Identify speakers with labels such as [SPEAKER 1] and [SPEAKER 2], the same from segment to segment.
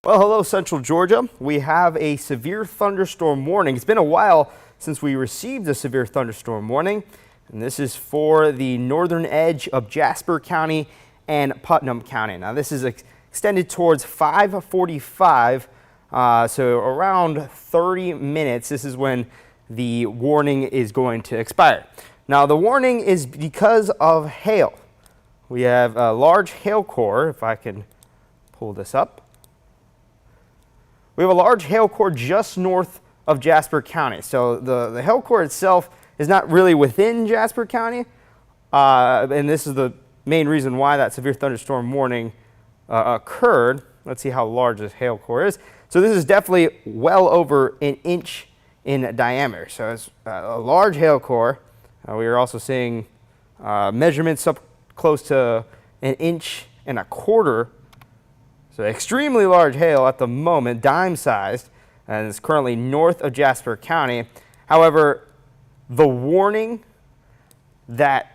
[SPEAKER 1] Well, hello, Central Georgia. We have a severe thunderstorm warning. It's been a while since we received a severe thunderstorm warning, and this is for the northern edge of Jasper County and Putnam County. Now, this is extended towards 5:45, so around 30 minutes. This is when the warning is going to expire. Now, the warning is because of hail. We have a large hail core, if I can pull this up. We have a large hail core just north of Jasper County. So the hail core itself is not really within Jasper County, and this is the main reason why that severe thunderstorm warning occurred. Let's see how large this hail core is. So this is definitely well over an inch in diameter. So it's a large hail core. We are also seeing measurements up close to 1.25 inches. So extremely large hail at the moment, dime-sized, and it's currently north of Jasper County. However, the warning that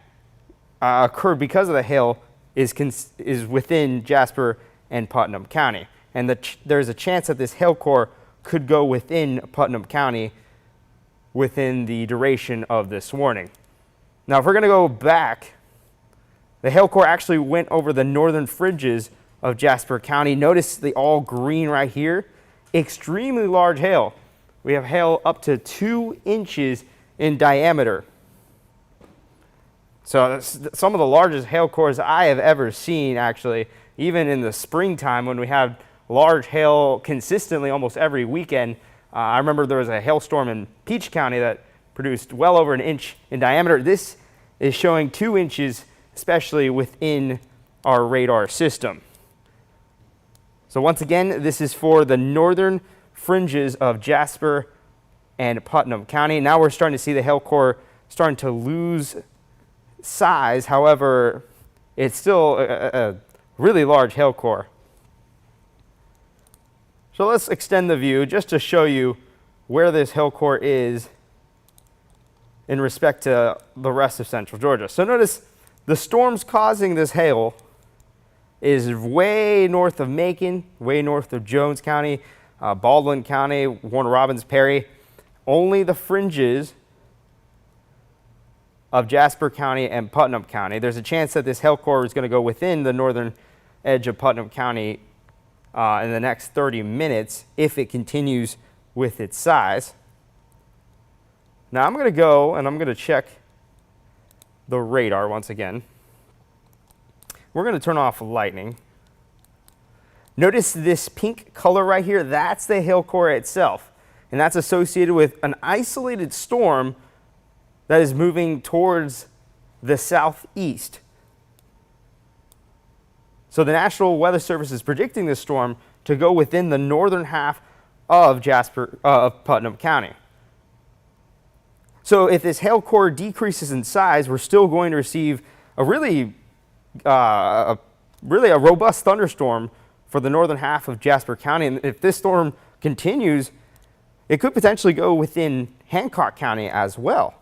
[SPEAKER 1] occurred because of the hail is within Jasper and Putnam County. And there's a chance that this hail core could go within Putnam County within the duration of this warning. Now, if we're going to go back, the hail core actually went over the northern fringes of Jasper County. Notice the all green right here. Extremely large hail. We have hail up to 2 inches in diameter. So that's some of the largest hail cores I have ever seen, actually, even in the springtime when we have large hail consistently almost every weekend. I remember there was a hailstorm in Peach County that produced well over 1 inch in diameter. This is showing 2 inches, especially within our radar system. So once again, this is for the northern fringes of Jasper and Putnam County. Now we're starting to see the hail core starting to lose size. However, it's still a really large hail core. So let's extend the view just to show you where this hail core is in respect to the rest of Central Georgia. So notice the storms causing this hail is way north of Macon, way north of Jones County, Baldwin County, Warner Robins, Perry. Only the fringes of Jasper County and Putnam County. There's a chance that this hail core is going to go within the northern edge of Putnam County in the next 30 minutes if it continues with its size. Now I'm going to go and I'm going to check the radar once again. We're going to turn off lightning. Notice this pink color right here, that's the hail core itself. And that's associated with an isolated storm that is moving towards the southeast. So the National Weather Service is predicting this storm to go within the northern half of Putnam County. So if this hail core decreases in size, we're still going to receive a really a robust thunderstorm for the northern half of Jasper County. And if this storm continues, it could potentially go within Hancock County as well.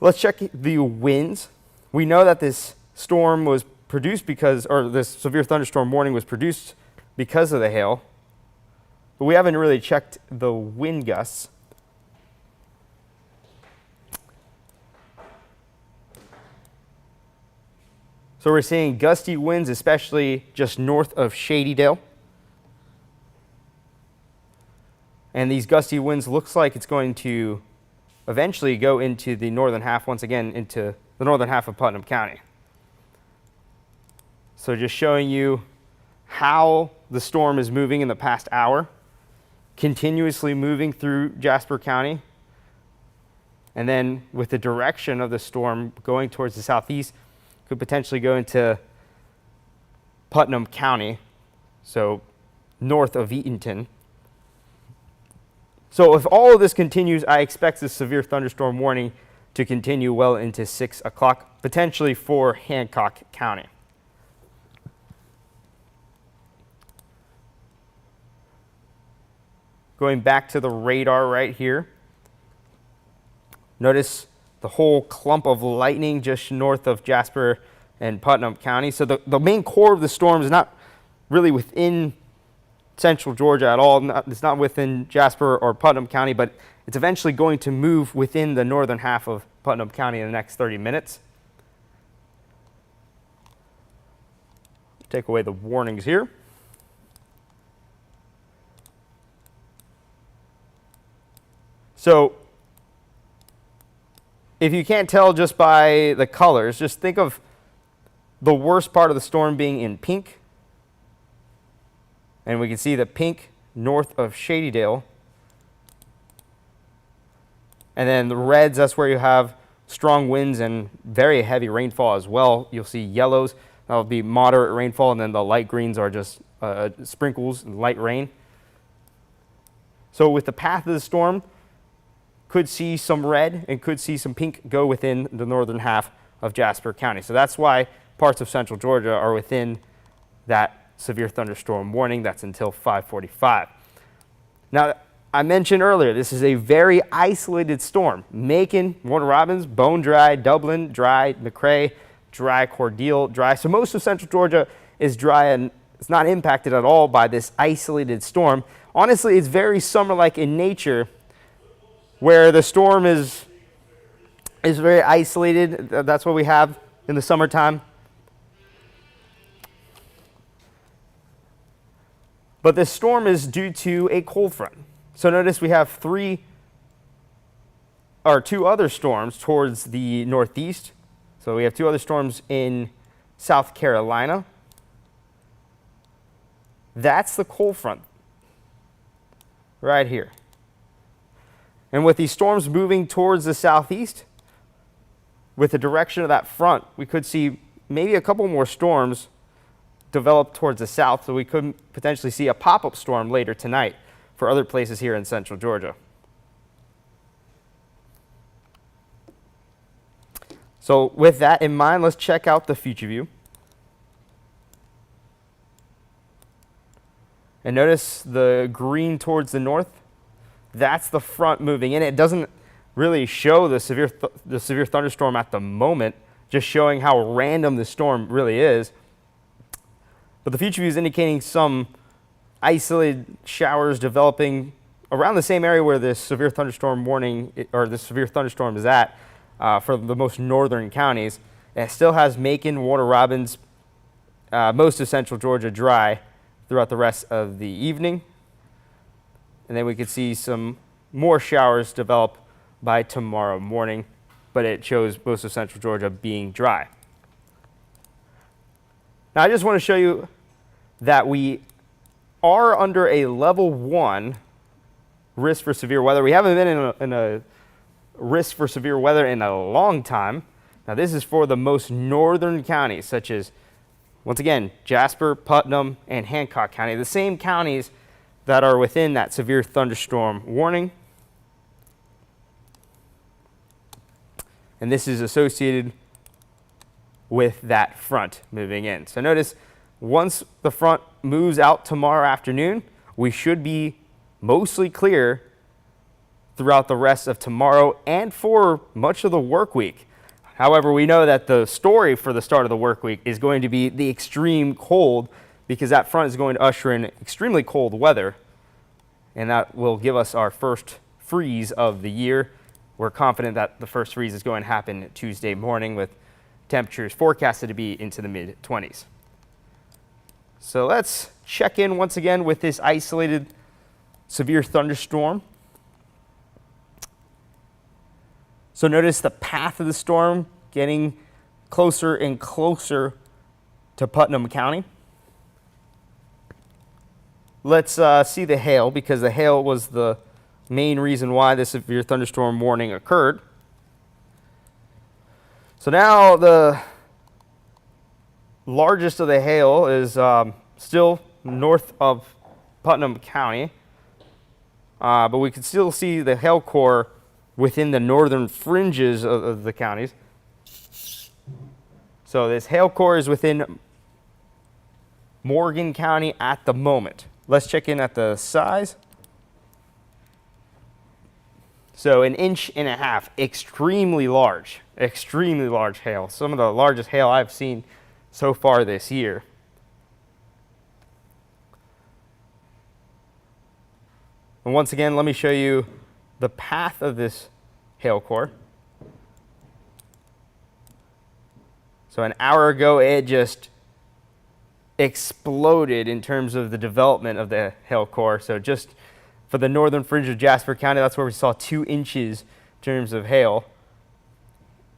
[SPEAKER 1] Let's check the winds. We know that this storm was produced this severe thunderstorm warning was produced because of the hail, but we haven't really checked the wind gusts. So we're seeing gusty winds, especially just north of Shadydale. And these gusty winds looks like it's going to eventually go into the northern half, once again, into the northern half of Putnam County. So just showing you how the storm is moving in the past hour, continuously moving through Jasper County. And then with the direction of the storm going towards the southeast, could potentially go into Putnam County, so north of Eatonton. So if all of this continues, I expect this severe thunderstorm warning to continue well into 6 o'clock, potentially for Hancock County. Going back to the radar right here, notice the whole clump of lightning just north of Jasper and Putnam County. So the main core of the storm is not really within central Georgia at all. It's not within Jasper or Putnam County, but it's eventually going to move within the northern half of Putnam County in the next 30 minutes. Take away the warnings here. So if you can't tell just by the colors, just think of the worst part of the storm being in pink. And we can see the pink north of Shadydale. And then the reds, that's where you have strong winds and very heavy rainfall as well. You'll see yellows, that'll be moderate rainfall, and then the light greens are just sprinkles and light rain. So with the path of the storm, could see some red and could see some pink go within the northern half of Jasper County. So that's why parts of central Georgia are within that severe thunderstorm warning. That's until 5:45. Now, I mentioned earlier, this is a very isolated storm. Macon, Warner Robins, Bone Dry, Dublin, dry, McRae, dry, Cordele, dry. So most of central Georgia is dry and it's not impacted at all by this isolated storm. Honestly, it's very summer-like in nature, where the storm is very isolated. That's what we have in the summertime. But this storm is due to a cold front. So notice we have two other storms towards the northeast. So we have two other storms in South Carolina. That's the cold front right here. And with these storms moving towards the southeast, with the direction of that front, we could see maybe a couple more storms develop towards the south, so we could potentially see a pop-up storm later tonight for other places here in central Georgia. So with that in mind, let's check out the future view. And notice the green towards the north. That's the front moving in. It doesn't really show the severe thunderstorm at the moment, just showing how random the storm really is. But the future view is indicating some isolated showers developing around the same area where the severe thunderstorm warning or the severe thunderstorm is at for the most northern counties. And it still has Macon, Warner Robins, most of central Georgia dry throughout the rest of the evening. And then we could see some more showers develop by tomorrow morning, but it shows most of central Georgia being dry. Now I just want to show you that we are under a level 1 risk for severe weather. We haven't been in a risk for severe weather in a long time. Now this is for the most northern counties, such as, once again, Jasper, Putnam, and Hancock County, the same counties that are within that severe thunderstorm warning. And this is associated with that front moving in. So notice, once the front moves out tomorrow afternoon, we should be mostly clear throughout the rest of tomorrow and for much of the work week. However, we know that the story for the start of the work week is going to be the extreme cold, because that front is going to usher in extremely cold weather, and that will give us our first freeze of the year. We're confident that the first freeze is going to happen Tuesday morning, with temperatures forecasted to be into the mid-20s. So let's check in once again with this isolated severe thunderstorm. So notice the path of the storm getting closer and closer to Putnam County. Let's see the hail, because the hail was the main reason why the severe thunderstorm warning occurred. So now the largest of the hail is still north of Putnam County, but we can still see the hail core within the northern fringes of the counties. So this hail core is within Morgan County at the moment. Let's check in at the size. So 1.5 inches, extremely large hail. Some of the largest hail I've seen so far this year. And once again, let me show you the path of this hail core. So an hour ago, it just exploded in terms of the development of the hail core. So just for the northern fringe of Jasper County, that's where we saw 2 inches in terms of hail.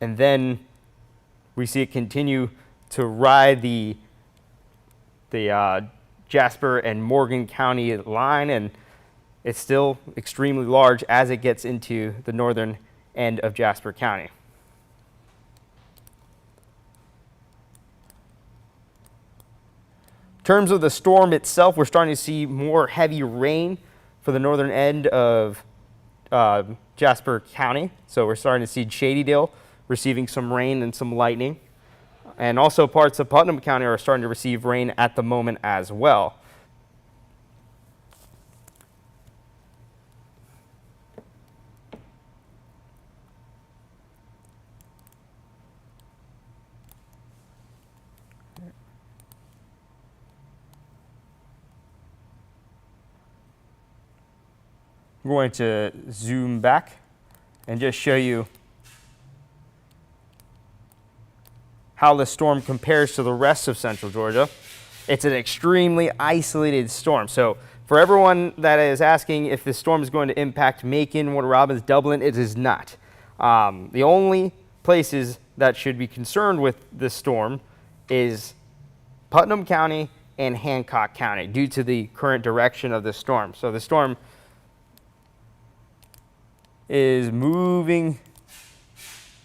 [SPEAKER 1] And then we see it continue to ride the Jasper and Morgan County line, and it's still extremely large as it gets into the northern end of Jasper County. In terms of the storm itself, we're starting to see more heavy rain for the northern end of Jasper County. So we're starting to see Shadydale receiving some rain and some lightning. And also parts of Putnam County are starting to receive rain at the moment as well. I'm going to zoom back and just show you how the storm compares to the rest of central Georgia. It's an extremely isolated storm. So for everyone that is asking if this storm is going to impact Macon, Warner Robins, Dublin, it is not. The only places that should be concerned with this storm is Putnam County and Hancock County due to the current direction of the storm. So the storm is moving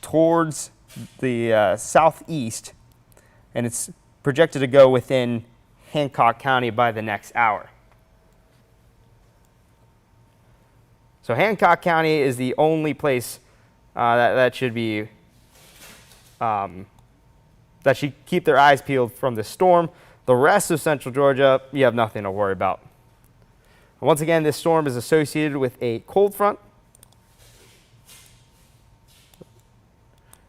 [SPEAKER 1] towards the southeast, and it's projected to go within Hancock County by the next hour. So Hancock County is the only place that should be that should keep their eyes peeled from the storm. The rest of central Georgia, you have nothing to worry about. Once again, this storm is associated with a cold front.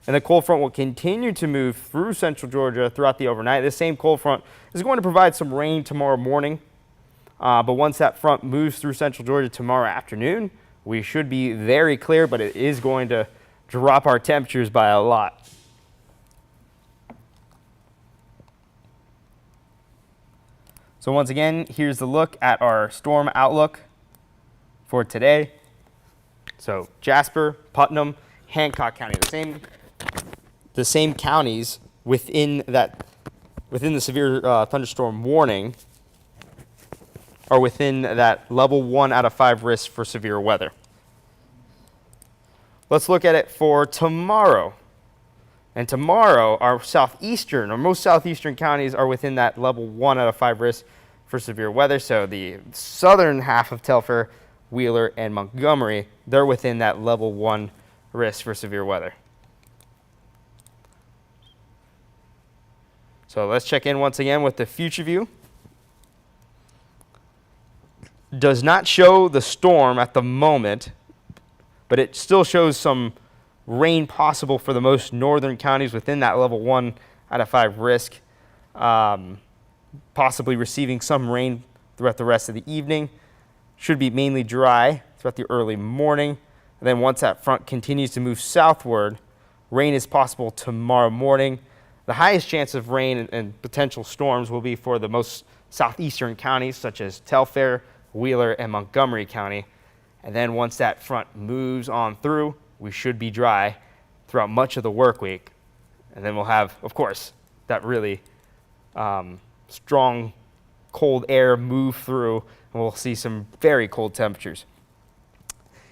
[SPEAKER 1] And the cold front will continue to move through central Georgia throughout the overnight. This same cold front is going to provide some rain tomorrow morning. But once that front moves through central Georgia tomorrow afternoon, we should be very clear, but it is going to drop our temperatures by a lot. So once again, here's the look at our storm outlook for today. So Jasper, Putnam, Hancock County, the same counties within the severe thunderstorm warning are within that level 1 out of 5 risk for severe weather. Let's look at it for tomorrow. And tomorrow, our most southeastern counties are within that level 1 out of 5 risk for severe weather. So the southern half of Telfair, Wheeler, and Montgomery, they're within that level 1 risk for severe weather. So let's check in once again with the future view. Does not show the storm at the moment, but it still shows some rain possible for the most northern counties within that level 1 out of 5 risk, possibly receiving some rain throughout the rest of the evening. Should be mainly dry throughout the early morning. And then once that front continues to move southward, rain is possible tomorrow morning. The highest chance of rain and potential storms will be for the most southeastern counties, such as Telfair, Wheeler, and Montgomery County. And then once that front moves on through, we should be dry throughout much of the work week. And then we'll have, of course, that really strong cold air move through, and we'll see some very cold temperatures.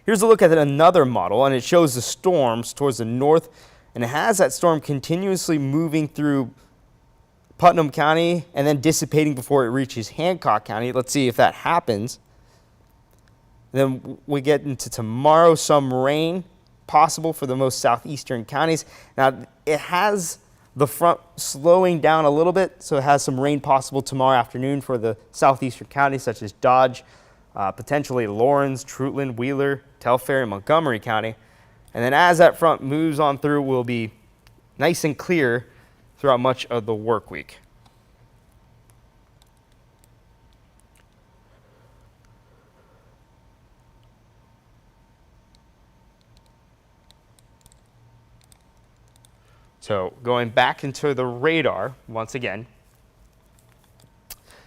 [SPEAKER 1] Here's a look at another model, and it shows the storms towards the north, and it has that storm continuously moving through Putnam County and then dissipating before it reaches Hancock County. Let's see if that happens. Then we get into tomorrow, some rain possible for the most southeastern counties. Now, it has the front slowing down a little bit, so it has some rain possible tomorrow afternoon for the southeastern counties, such as Dodge, potentially Lawrence, Trutland, Wheeler, Telfair, and Montgomery County. And then as that front moves on through, we'll be nice and clear throughout much of the work week. So going back into the radar once again.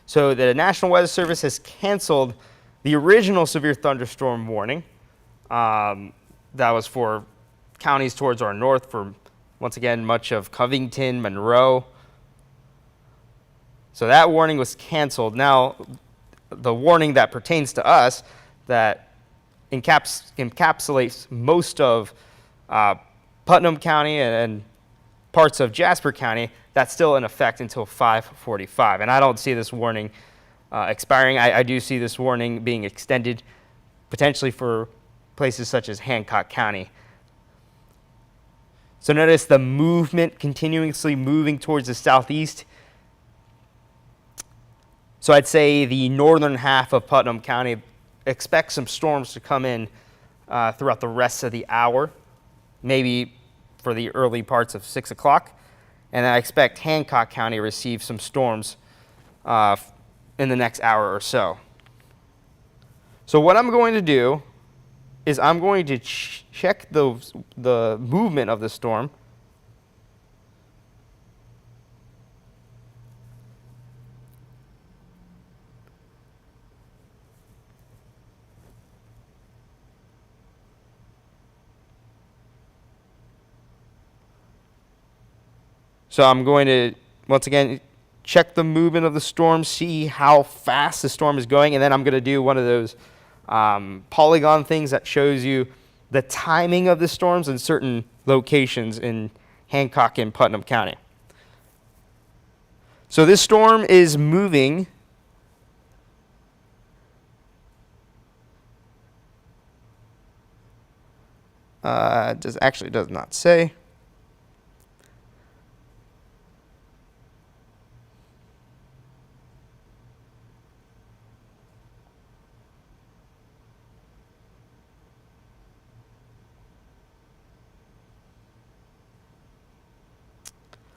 [SPEAKER 1] So the National Weather Service has canceled the original severe thunderstorm warning. That was for counties towards our north, for once again much of Covington, Monroe. So that warning was canceled. Now the warning that pertains to us, that encapsulates most of Putnam County and parts of Jasper County, that's still in effect until 5:45. And I don't see this warning expiring. I do see this warning being extended potentially for places such as Hancock County. So notice the movement continuously moving towards the southeast. So I'd say the northern half of Putnam County, expect some storms to come in throughout the rest of the hour, maybe for the early parts of 6 o'clock. And I expect Hancock County to receive some storms in the next hour or so. So what I'm going to do is I'm going to check the movement of the storm. So I'm going to, once again, check the movement of the storm, see how fast the storm is going, and then I'm going to do one of those polygon things that shows you the timing of the storms in certain locations in Hancock and Putnam County. So this storm is moving does not say.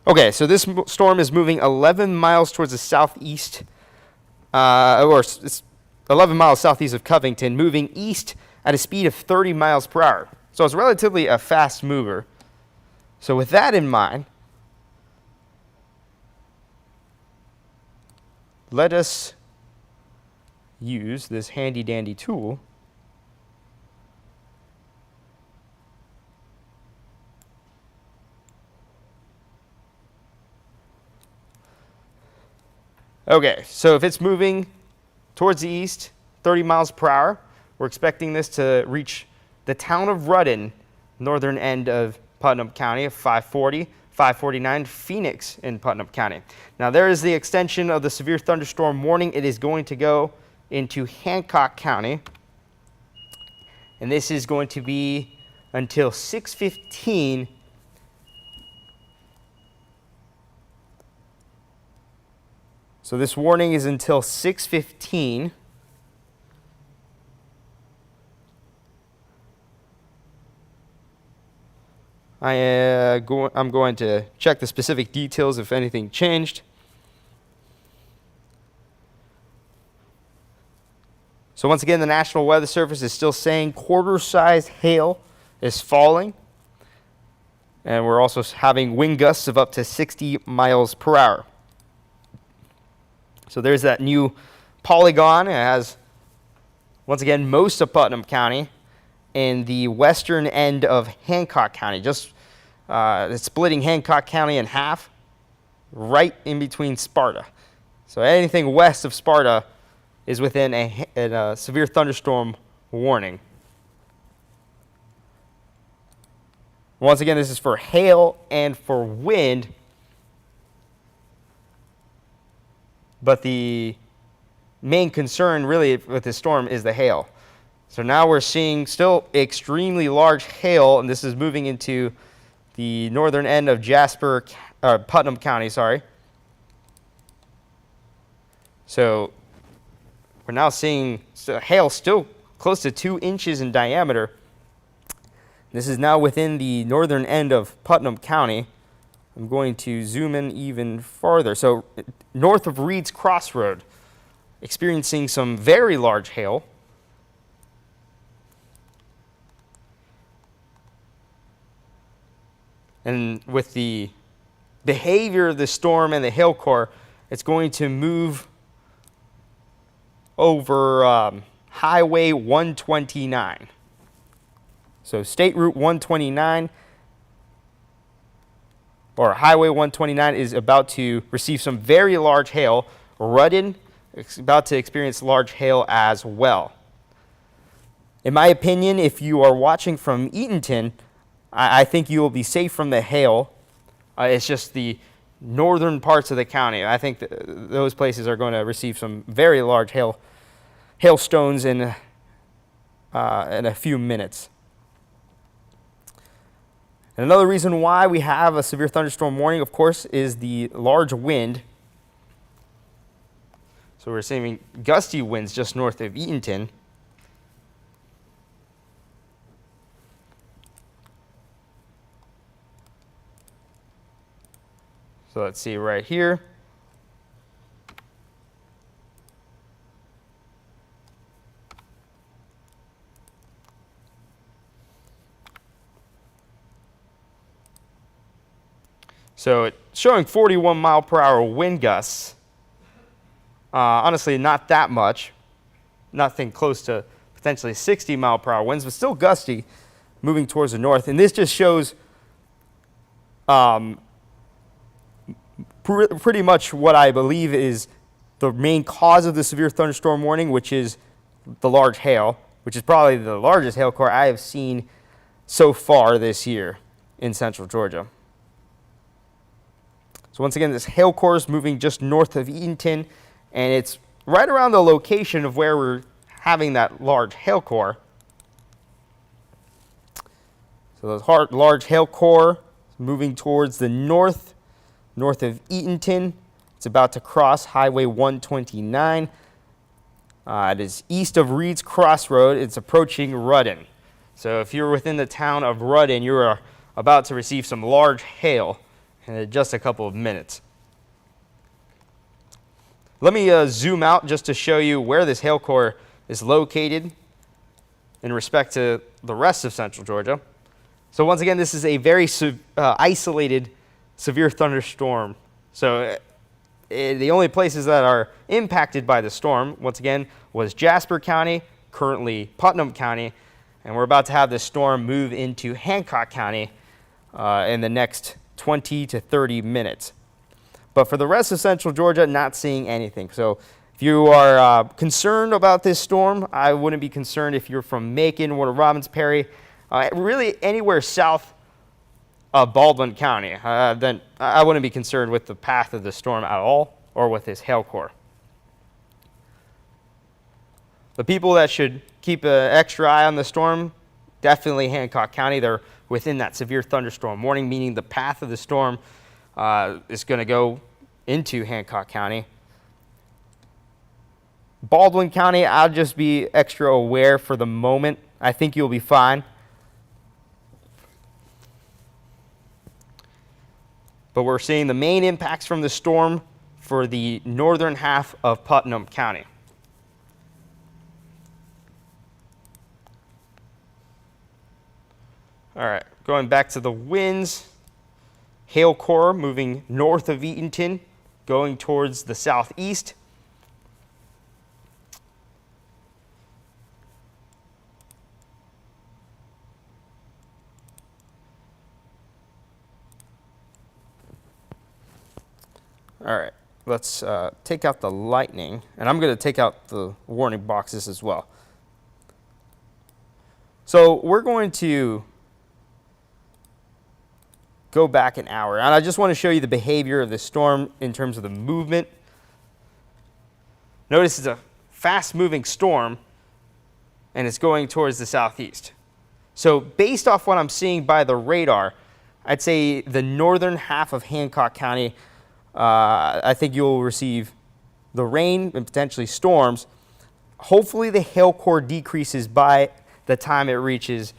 [SPEAKER 1] Okay, so this storm is moving 11 miles towards the southeast, it's 11 miles southeast of Covington, moving east at a speed of 30 miles per hour. So it's relatively a fast mover. So with that in mind, let us use this handy dandy tool Okay, so if it's moving towards the east, 30 miles per hour, we're expecting this to reach the town of Rudden, northern end of Putnam County, of 540, 549, Phoenix in Putnam County. Now there is the extension of the severe thunderstorm warning. It is going to go into Hancock County, and this is going to be until 6:15. So this warning is until 6:15. I'm going to check the specific details if anything changed. So once again, the National Weather Service is still saying quarter-sized hail is falling. And we're also having wind gusts of up to 60 miles per hour. So there's that new polygon. It has, once again, most of Putnam County and the western end of Hancock County. Just it's splitting Hancock County in half, right in between Sparta. So anything west of Sparta is within a severe thunderstorm warning. Once again, this is for hail and for wind. But the main concern really with this storm is the hail. So now we're seeing still extremely large hail, and this is moving into the northern end of Putnam County, sorry. So we're now seeing hail still close to 2 inches in diameter. This is now within the northern end of Putnam County. I'm going to zoom in even farther. So north of Reed's Crossroad, experiencing some very large hail. And with the behavior of the storm and the hail core, it's going to move over Highway 129. So State Route 129 or Highway 129 is about to receive some very large hail. Rudden is about to experience large hail as well. In my opinion, if you are watching from Eatonton, I think you will be safe from the hail. It's just the northern parts of the county. I think those places are going to receive some very large hailstones in a few minutes. And another reason why we have a severe thunderstorm warning, of course, is the large wind. So we're seeing gusty winds just north of Eatonton. So let's see right here. So it's showing 41 mile per hour wind gusts. Honestly, not that much. Nothing close to potentially 60 mile per hour winds, but still gusty moving towards the north. And this just shows pretty much what I believe is the main cause of the severe thunderstorm warning, which is the large hail, which is probably the largest hail core I have seen so far this year in central Georgia. So once again, this hail core is moving just north of Eatonton, and it's right around the location of where we're having that large hail core. So those large hail core moving towards the north of Eatonton. It's about to cross Highway 129. It is east of Reed's Crossroad. It's approaching Rudden. So if you're within the town of Rudden, you're about to receive some large hail in just a couple of minutes. Let me zoom out just to show you where this hail core is located in respect to the rest of central Georgia. So once again, this is a very isolated severe thunderstorm. So the only places that are impacted by the storm, once again, was Jasper County, currently Putnam County, and we're about to have this storm move into Hancock County in the next 20 to 30 minutes. But for the rest of central Georgia, not seeing anything. So if you are concerned about this storm, I wouldn't be concerned if you're from Macon, Warner Robins, Perry, really anywhere south of Baldwin County. Then I wouldn't be concerned with the path of the storm at all or with this hail core. The people that should keep an extra eye on the storm, definitely Hancock County. They're within that severe thunderstorm warning, meaning the path of the storm is going to go into Hancock County. Baldwin County, I'll just be extra aware for the moment. I think you'll be fine. But we're seeing the main impacts from the storm for the northern half of Putnam County. All right, going back to the winds, hail core moving north of Eatonton, going towards the southeast. All right, let's take out the lightning, and I'm going to take out the warning boxes as well. So we're going to go back an hour, and I just want to show you the behavior of the storm in terms of the movement. Notice it's a fast-moving storm, and it's going towards the southeast. So based off what I'm seeing by the radar, I'd say the northern half of Hancock County, I think you'll receive the rain and potentially storms. Hopefully the hail core decreases by the time it reaches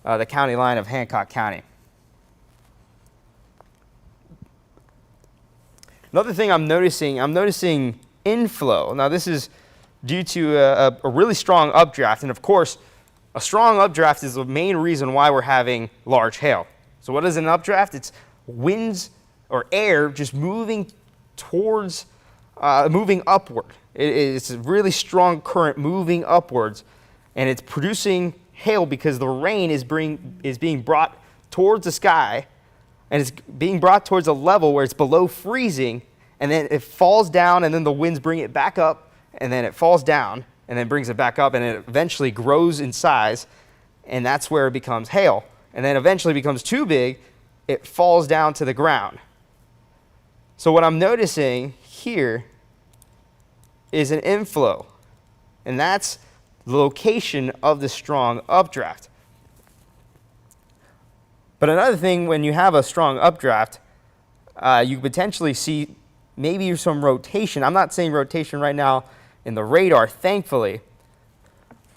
[SPEAKER 1] the county line of Hancock County. Another thing I'm noticing inflow. Now this is due to a really strong updraft, and of course, a strong updraft is the main reason why we're having large hail. So what is an updraft? It's winds or air just moving towards, moving upward. It's a really strong current moving upwards, and it's producing hail because the rain is being brought towards the sky, and it's being brought towards a level where it's below freezing, and then it falls down, and then the winds bring it back up, and then it falls down, and then brings it back up, and it eventually grows in size, and that's where it becomes hail. And then eventually becomes too big, it falls down to the ground. So what I'm noticing here is an inflow, and that's the location of the strong updraft. But another thing, when you have a strong updraft, you potentially see maybe some rotation. I'm not saying rotation right now in the radar, thankfully,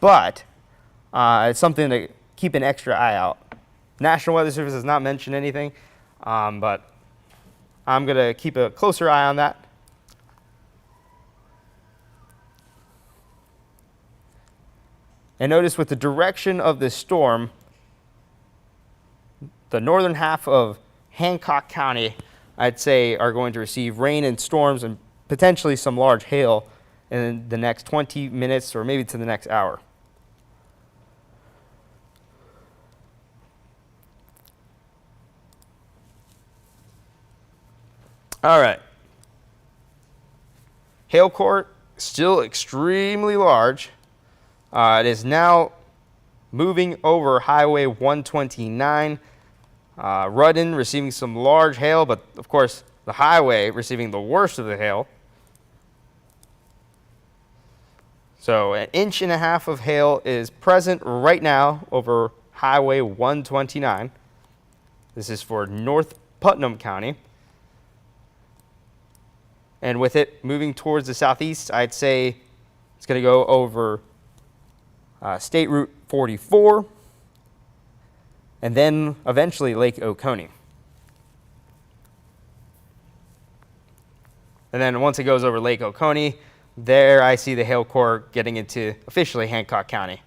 [SPEAKER 1] but it's something to keep an extra eye out. National Weather Service has not mentioned anything, but I'm going to keep a closer eye on that. And notice with the direction of this storm, the northern half of Hancock County, I'd say, are going to receive rain and storms and potentially some large hail in the next 20 minutes or maybe to the next hour. All right. Hail core still extremely large. It is now moving over Highway 129. Rudden receiving some large hail, but of course the highway receiving the worst of the hail. So 1.5 inches of hail is present right now over Highway 129. This is for North Putnam County. And with it moving towards the southeast, I'd say it's going to go over State Route 44 and then eventually Lake Oconee. And then once it goes over Lake Oconee, there I see the hail core getting into officially Hancock County.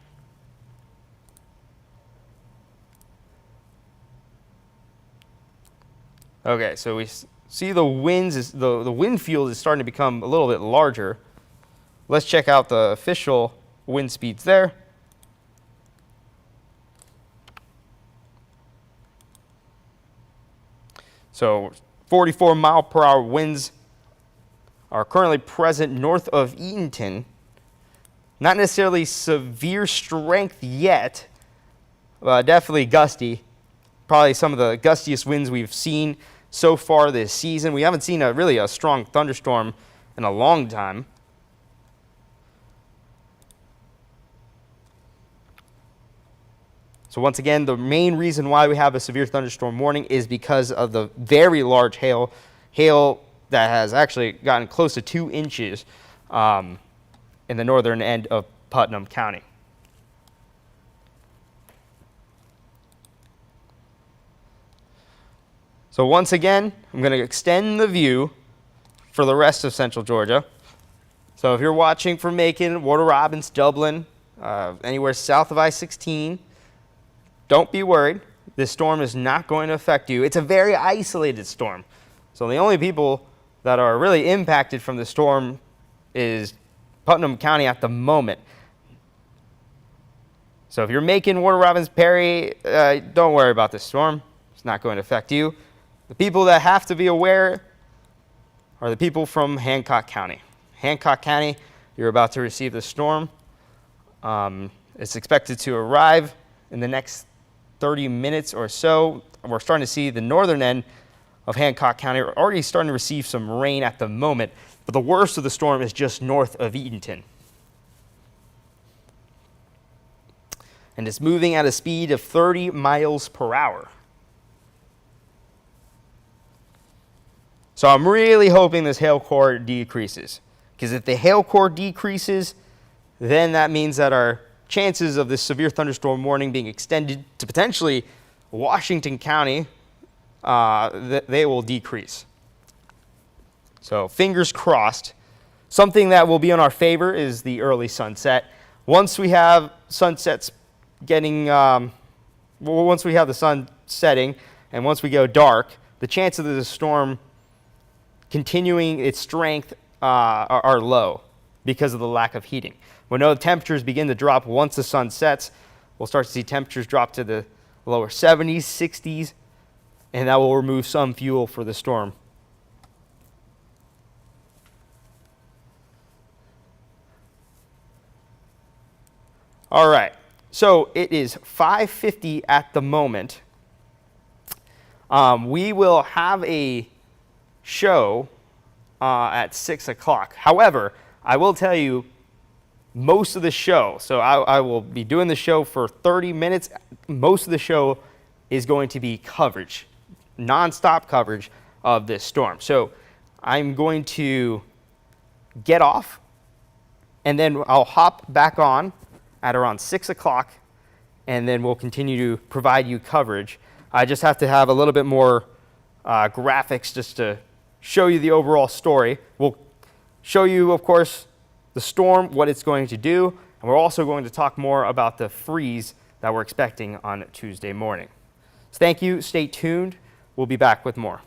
[SPEAKER 1] Okay, so we see the winds, the wind field is starting to become a little bit larger. Let's check out the official wind speeds there. So 44 mile per hour winds are currently present north of Eatonton. Not necessarily severe strength yet, definitely gusty. Probably some of the gustiest winds we've seen so far this season. We haven't seen really a strong thunderstorm in a long time. So once again, the main reason why we have a severe thunderstorm warning is because of the very large hail that has actually gotten close to 2 inches in the northern end of Putnam County. So once again, I'm going to extend the view for the rest of central Georgia. So if you're watching from Macon, Warner Robins, Dublin, anywhere south of I-16, don't be worried. This storm is not going to affect you. It's a very isolated storm. So the only people that are really impacted from the storm is Putnam County at the moment. So if you're Macon, Warner Robins, Perry, don't worry about this storm. It's not going to affect you. The people that have to be aware are the people from Hancock County. Hancock County, you're about to receive the storm. It's expected to arrive in the next 30 minutes or so. We're starting to see the northern end of Hancock County. We're already starting to receive some rain at the moment, but the worst of the storm is just north of Eatonton. And it's moving at a speed of 30 miles per hour. So I'm really hoping this hail core decreases, because if the hail core decreases, then that means that our chances of this severe thunderstorm warning being extended to potentially Washington County, they will decrease. So fingers crossed. Something that will be in our favor is the early sunset. Once we have sunsets getting, once we have the sun setting and once we go dark, the chances of the storm continuing its strength are low because of the lack of heating. We know the temperatures begin to drop once the sun sets. We'll start to see temperatures drop to the lower 70s, 60s, and that will remove some fuel for the storm. All right, so it is 5:50 at the moment. We will have a show at 6 o'clock. However, I will tell you, most of the show, so I will be doing the show for 30 minutes. Most of the show is going to be coverage, nonstop coverage of this storm. So I'm going to get off, and then I'll hop back on at around 6 o'clock, and then we'll continue to provide you coverage. I just have to have a little bit more graphics just to show you the overall story. We'll show you, of course, the storm, what it's going to do, and we're also going to talk more about the freeze that we're expecting on Tuesday morning. So thank you. Stay tuned. We'll be back with more.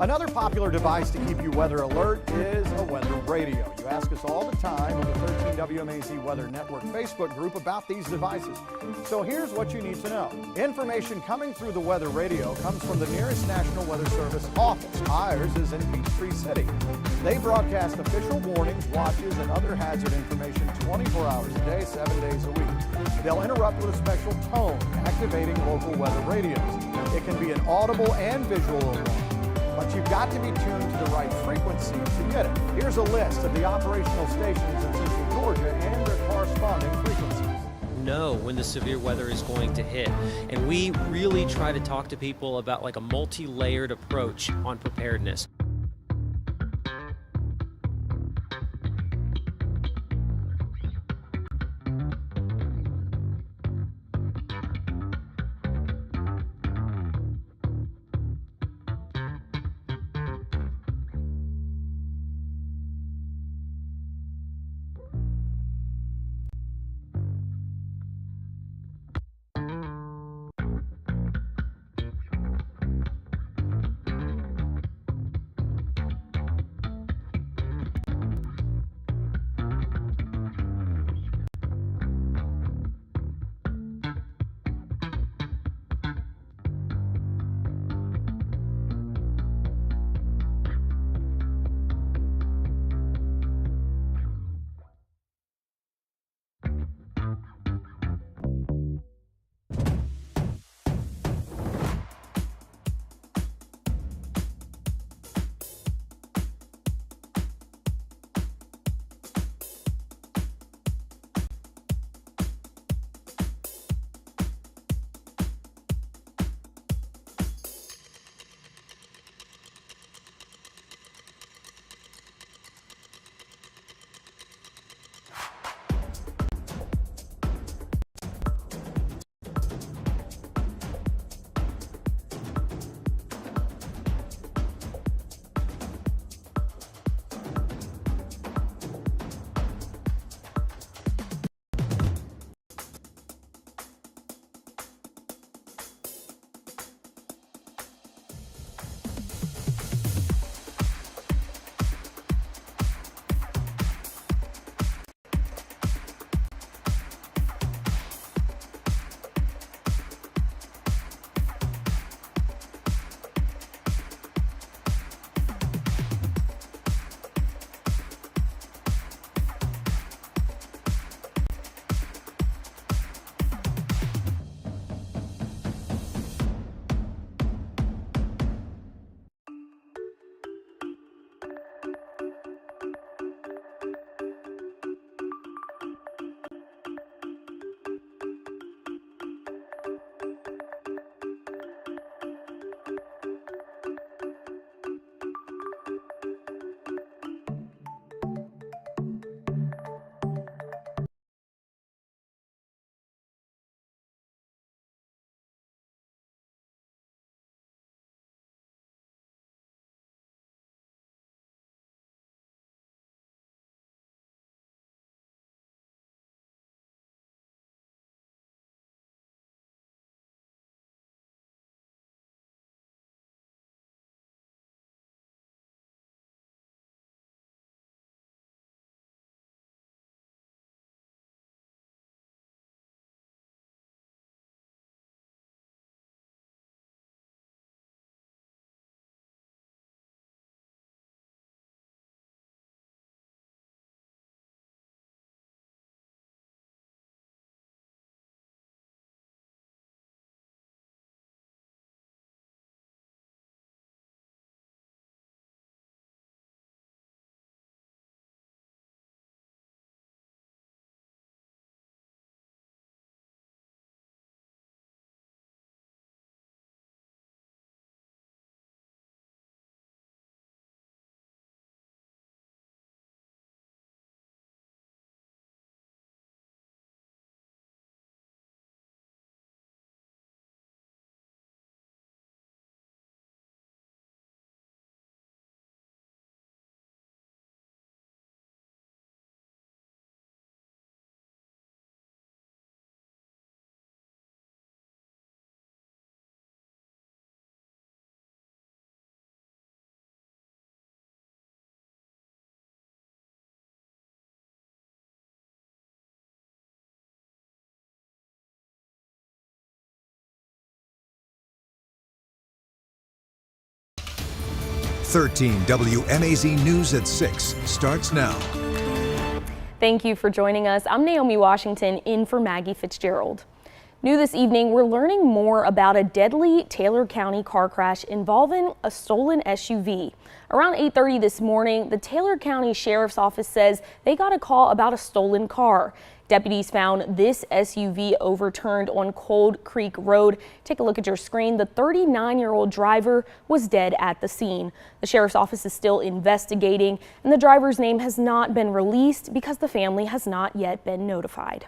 [SPEAKER 2] Another popular device to keep you weather alert is a weather radio. You ask us all the time on the 13 WMAZ Weather Network Facebook group about these devices. So here's what you need to know. Information coming through the weather radio comes from the nearest National Weather Service office. Ours is in Peachtree City. They broadcast official warnings, watches, and other hazard information 24 hours a day, 7 days a week. They'll interrupt with a special tone, activating local weather radios. It can be an audible and visual alarm, but you've got to be tuned to the right frequency to get it. Here's a list of the operational stations in Central Georgia and their corresponding frequencies.
[SPEAKER 3] Know when the severe weather is going to hit, and we really try to talk to people about like a multi-layered approach on preparedness.
[SPEAKER 4] 13 WMAZ News at 6 starts now.
[SPEAKER 5] Thank you for joining us. I'm Naomi Washington in for Maggie Fitzgerald. New this evening, we're learning more about a deadly Taylor County car crash involving a stolen SUV. Around 8:30 this morning, the Taylor County Sheriff's Office says they got a call about a stolen car. Deputies found this SUV overturned on Cold Creek Road. Take a look at your screen. The 39-year-old driver was dead at the scene. The Sheriff's Office is still investigating, and the driver's name has not been released because the family has not yet been notified.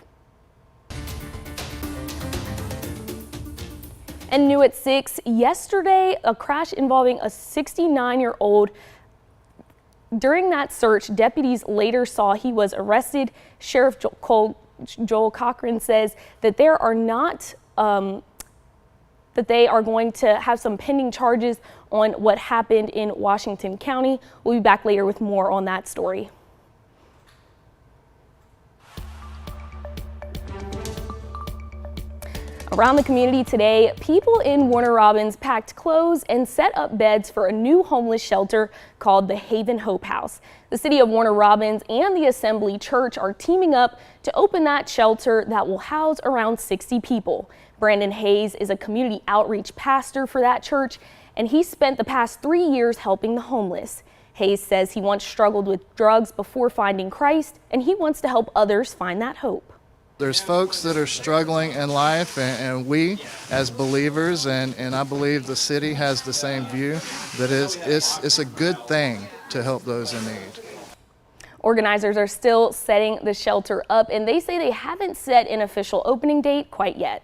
[SPEAKER 5] And new at 6, yesterday, a crash involving a 69-year-old. During that search, deputies later saw he was arrested. Sheriff Joel Cochran says that they are going to have some pending charges on what happened in Washington County. We'll be back later with more on that story. Around the community today, people in Warner Robins packed clothes and set up beds for a new homeless shelter called the Haven Hope House. The city of Warner Robins and the Assembly Church are teaming up to open that shelter that will house around 60 people. Brandon Hayes is a community outreach pastor for that church, and he spent the past 3 years helping the homeless. Hayes says he once struggled with drugs before finding Christ, and he wants to help others find that hope.
[SPEAKER 6] There's folks that are struggling in life, and we as believers, and I believe the city has the same view, that it's a good thing to help those in need.
[SPEAKER 5] Organizers are still setting the shelter up, and they say they haven't set an official opening date quite yet.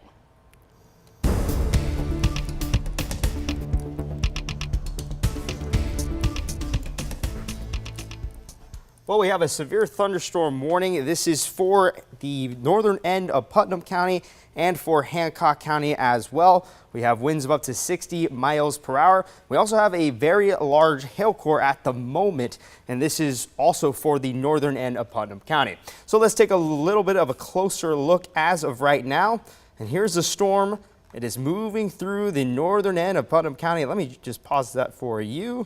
[SPEAKER 1] Well, we have a severe thunderstorm warning. This is for the northern end of Putnam County and for Hancock County as well. We have winds of up to 60 miles per hour. We also have a very large hail core at the moment, and this is also for the northern end of Putnam County. So let's take a little bit of a closer look as of right now. And here's the storm. It is moving through the northern end of Putnam County. Let me just pause that for you.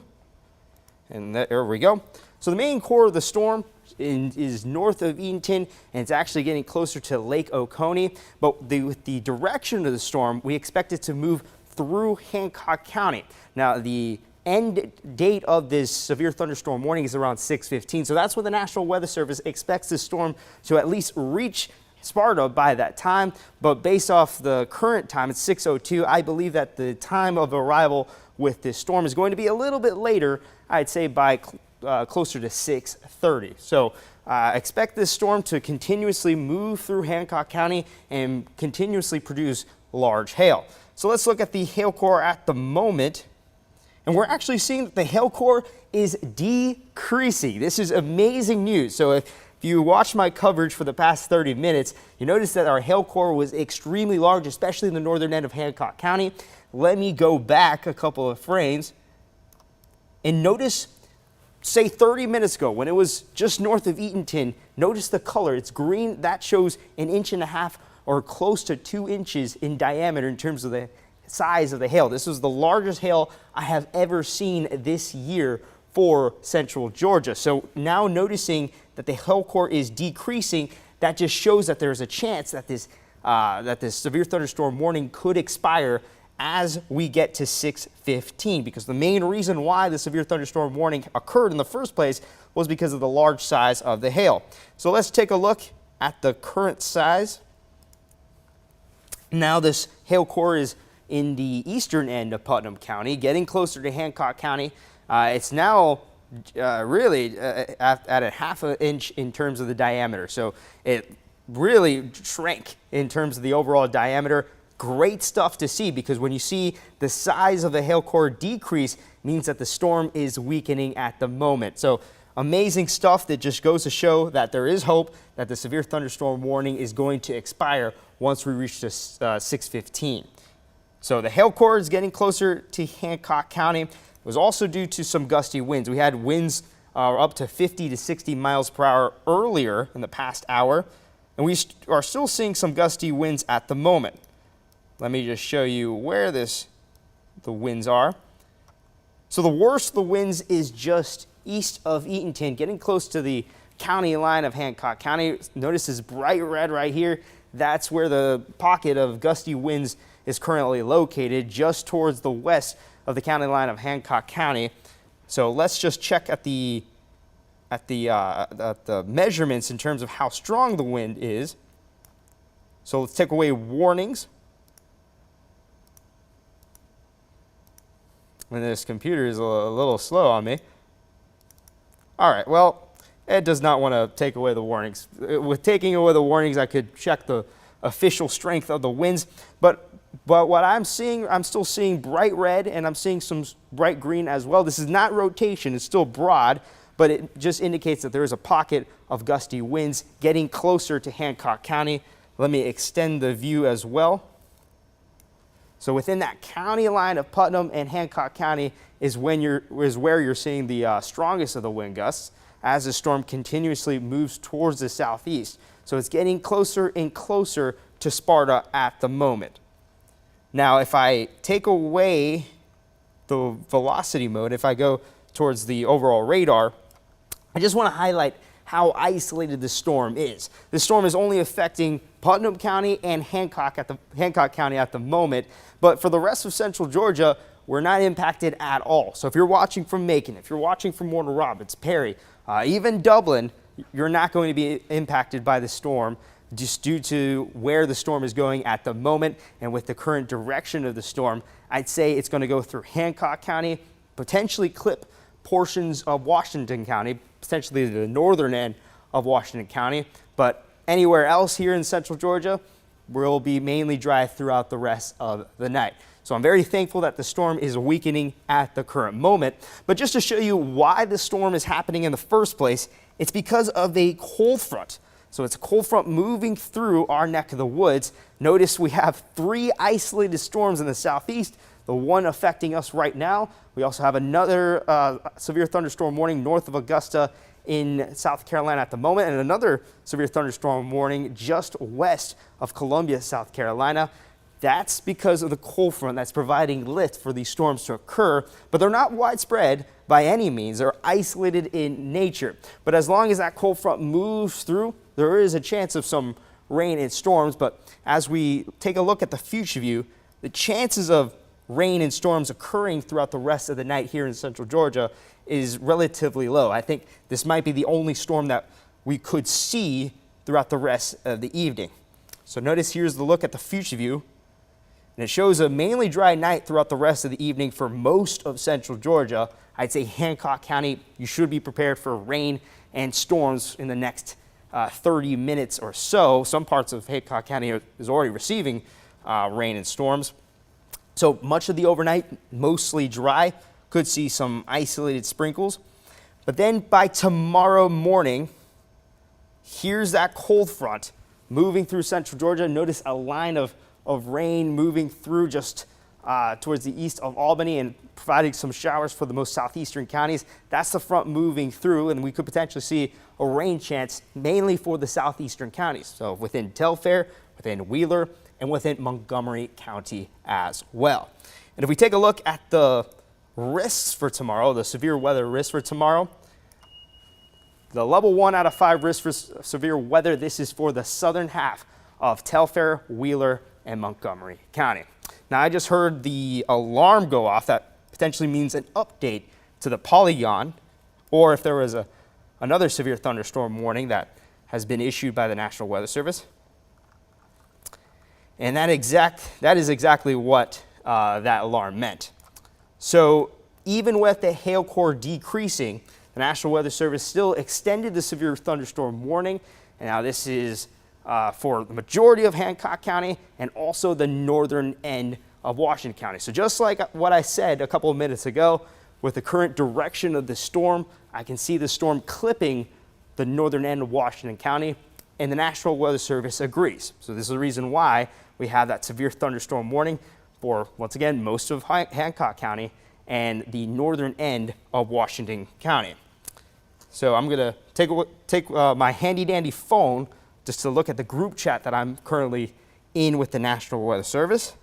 [SPEAKER 1] And there we go. So the main core of the storm is north of Eatonton, and it's actually getting closer to Lake Oconee. But with the direction of the storm, we expect it to move through Hancock County. Now, the end date of this severe thunderstorm warning is around 6:15. So that's when the National Weather Service expects this storm to at least reach Sparta by that time. But based off the current time, it's 6:02. I believe that the time of arrival with this storm is going to be a little bit later, I'd say by closer to 6:30. So expect this storm to continuously move through Hancock County and continuously produce large hail. So let's look at the hail core at the moment. And we're actually seeing that the hail core is decreasing. This is amazing news. So if you watched my coverage for the past 30 minutes, you notice that our hail core was extremely large, especially in the northern end of Hancock County. Let me go back a couple of frames and notice, say 30 minutes ago when it was just north of Eatonton, notice the color, it's green. That shows 1.5 inches or close to 2 inches in diameter in terms of the size of the hail. This was the largest hail I have ever seen this year for central Georgia. So now noticing that the hail core is decreasing, that just shows that there's a chance that this severe thunderstorm warning could expire as we get to 6:15, because the main reason why the severe thunderstorm warning occurred in the first place was because of the large size of the hail. So let's take a look at the current size. Now this hail core is in the eastern end of Putnam County, getting closer to Hancock County. It's now really at 1/2 inch in terms of the diameter. So it really shrank in terms of the overall diameter. Great stuff to see, because when you see the size of the hail core decrease, means that the storm is weakening at the moment. So amazing stuff that just goes to show that there is hope that the severe thunderstorm warning is going to expire once we reach this 6:15. So the hail core is getting closer to Hancock County. It was also due to some gusty winds. We had winds up to 50 to 60 miles per hour earlier in the past hour, and we are still seeing some gusty winds at the moment. Let me just show you where the winds are. So the worst of the winds is just east of Eatonton, getting close to the county line of Hancock County. Notice this bright red right here. That's where the pocket of gusty winds is currently located, just towards the west of the county line of Hancock County. So let's just check at the measurements in terms of how strong the wind is. So let's take away warnings. And this computer is a little slow on me. All right, well, it does not want to take away the warnings. With taking away the warnings, I could check the official strength of the winds, but what I'm seeing, I'm still seeing bright red, and I'm seeing some bright green as well. This is not rotation, it's still broad, but it just indicates that there is a pocket of gusty winds getting closer to Hancock County. Let me extend the view as well. So within that county line of Putnam and Hancock County is where you're seeing the strongest of the wind gusts as the storm continuously moves towards the southeast. So it's getting closer and closer to Sparta at the moment. Now, if I take away the velocity mode, if I go towards the overall radar, I just want to highlight how isolated the storm is. The storm is only affecting Putnam County and Hancock County at the moment, but for the rest of central Georgia, we're not impacted at all. So if you're watching from Macon, if you're watching from Warner Robins, Perry, even Dublin, you're not going to be impacted by the storm just due to where the storm is going at the moment, and with the current direction of the storm, I'd say it's going to go through Hancock County, potentially clip portions of Washington County, potentially the northern end of Washington County, but anywhere else here in central Georgia will be mainly dry throughout the rest of the night. So I'm very thankful that the storm is weakening at the current moment. But just to show you why the storm is happening in the first place, it's because of a cold front. So it's a cold front moving through our neck of the woods. Notice we have 3 isolated storms in the southeast, the one affecting us right now. We also have another severe thunderstorm warning north of Augusta in South Carolina at the moment, and another severe thunderstorm warning just west of Columbia, South Carolina. That's because of the cold front that's providing lift for these storms to occur, but they're not widespread by any means. They're isolated in nature. But as long as that cold front moves through, there is a chance of some rain and storms. But as we take a look at the future view, the chances of rain and storms occurring throughout the rest of the night here in central Georgia is relatively low. I think this might be the only storm that we could see throughout the rest of the evening. So notice here's the look at the future view. And it shows a mainly dry night throughout the rest of the evening for most of central Georgia. I'd say Hancock County, you should be prepared for rain and storms in the next 30 minutes or so. Some parts of Hancock County is already receiving rain and storms. So much of the overnight, mostly dry. Could see some isolated sprinkles. But then by tomorrow morning, here's that cold front moving through central Georgia. Notice a line of rain moving through just towards the east of Albany and providing some showers for the most southeastern counties. That's the front moving through, and we could potentially see a rain chance mainly for the southeastern counties. So within Telfair, within Wheeler, and within Montgomery County as well. And if we take a look at the risks for tomorrow, the severe weather risks for tomorrow, the level 1 out of 5 risk for severe weather, this is for the southern half of Telfair, Wheeler, and Montgomery County. Now, I just heard the alarm go off. That potentially means an update to the polygon, or if there was another severe thunderstorm warning that has been issued by the National Weather Service. And that is exactly what that alarm meant. So even with the hail core decreasing, the National Weather Service still extended the severe thunderstorm warning. And now this is for the majority of Hancock County and also the northern end of Washington County. So just like what I said a couple of minutes ago, with the current direction of the storm, I can see the storm clipping the northern end of Washington County, and the National Weather Service agrees. So this is the reason why we have that severe thunderstorm warning for, once again, most of Hancock County and the northern end of Washington County. So I'm going to take my handy-dandy phone just to look at the group chat that I'm currently in with the National Weather Service,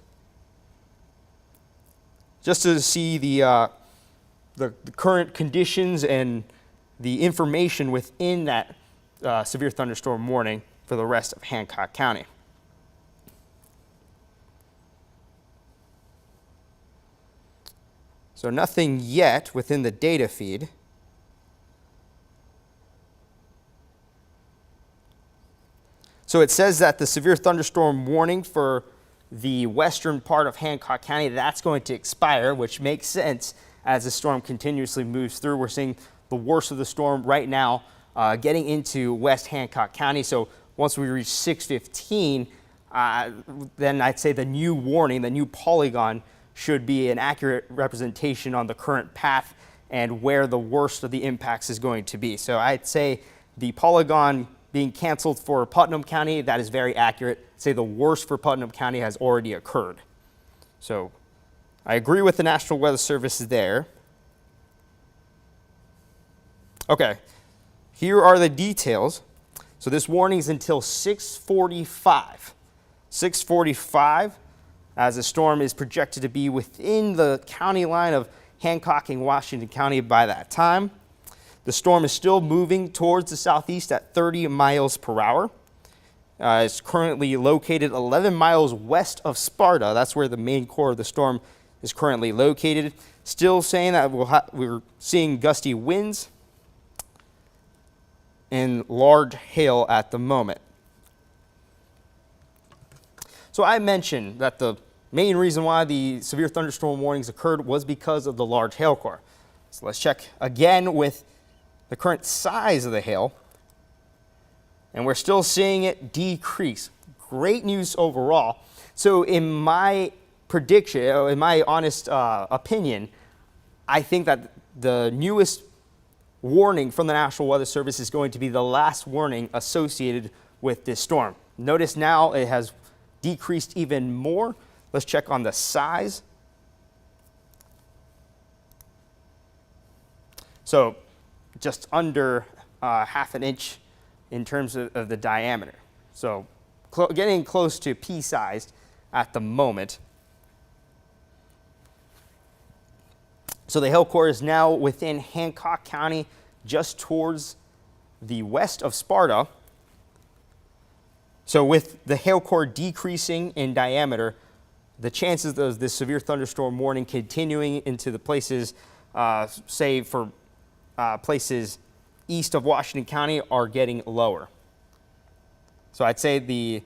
[SPEAKER 1] just to see the the current conditions and the information within that severe thunderstorm warning for the rest of Hancock County. So nothing yet within the data feed. So it says that the severe thunderstorm warning for the western part of Hancock County, that's going to expire, which makes sense as the storm continuously moves through. We're seeing the worst of the storm right now getting into West Hancock County. So once we reach 6:15, then I'd say the new warning, the new polygon, should be an accurate representation on the current path and where the worst of the impacts is going to be. So I'd say the polygon being canceled for Putnam County, that is very accurate. Say the worst for Putnam County has already occurred. So I agree with the National Weather Service there. Okay, here are the details. So this warning is until 6:45. 6:45, as the storm is projected to be within the county line of Hancock and Washington County by that time. The storm is still moving towards the southeast at 30 miles per hour. It's currently located 11 miles west of Sparta. That's where the main core of the storm is currently located. Still saying that we're seeing gusty winds and large hail at the moment. So I mentioned that the main reason why the severe thunderstorm warnings occurred was because of the large hail core. So let's check again with the current size of the hail, and we're still seeing it decrease. Great news overall. So in my prediction, in my honest opinion, I think that the newest warning from the National Weather Service is going to be the last warning associated with this storm. Notice now it has decreased even more. Let's check on the size. So just under half an inch in terms of the diameter. So getting close to pea-sized at the moment. So the hail core is now within Hancock County, just towards the west of Sparta. So with the hail core decreasing in diameter, the chances of this severe thunderstorm warning continuing into the places, say for places east of Washington County, are getting lower. So I'd say the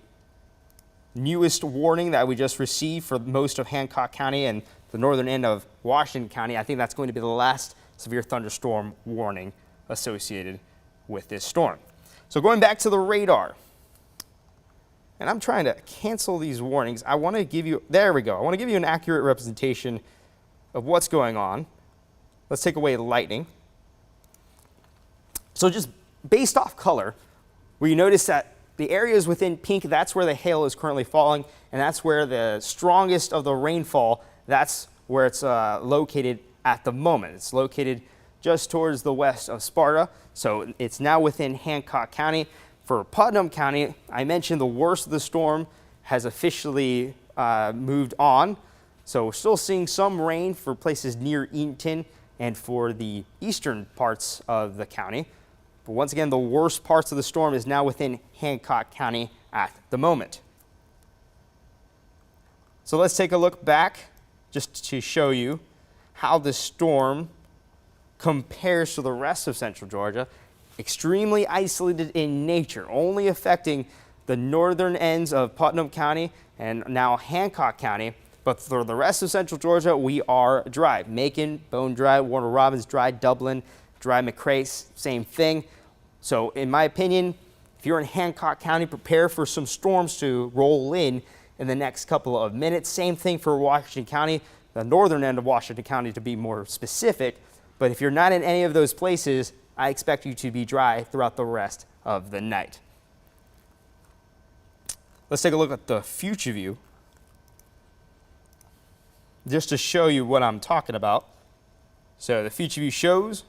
[SPEAKER 1] newest warning that we just received for most of Hancock County and the northern end of Washington County, I think that's going to be the last severe thunderstorm warning associated with this storm. So going back to the radar, and I'm trying to cancel these warnings. I want to give you, there we go. I want to give you an accurate representation of what's going on. Let's take away lightning. So just based off color, where you notice that the areas within pink, that's where the hail is currently falling, and that's where the strongest of the rainfall, that's where it's located at the moment. It's located just towards the west of Sparta, so it's now within Hancock County. For Putnam County, I mentioned the worst of the storm has officially moved on, so we're still seeing some rain for places near Eatonton and for the eastern parts of the county. But once again, the worst parts of the storm is now within Hancock County at the moment. So let's take a look back just to show you how the storm compares to the rest of central Georgia. Extremely isolated in nature, only affecting the northern ends of Putnam County and now Hancock County. But for the rest of central Georgia, we are dry. Macon, Bone Dry, Warner Robins dry, Dublin dry, McRae, same thing. So in my opinion, if you're in Hancock County, prepare for some storms to roll in the next couple of minutes. Same thing for Washington County, the northern end of Washington County to be more specific. But if you're not in any of those places, I expect you to be dry throughout the rest of the night. Let's take a look at the future view, just to show you what I'm talking about. So the future view shows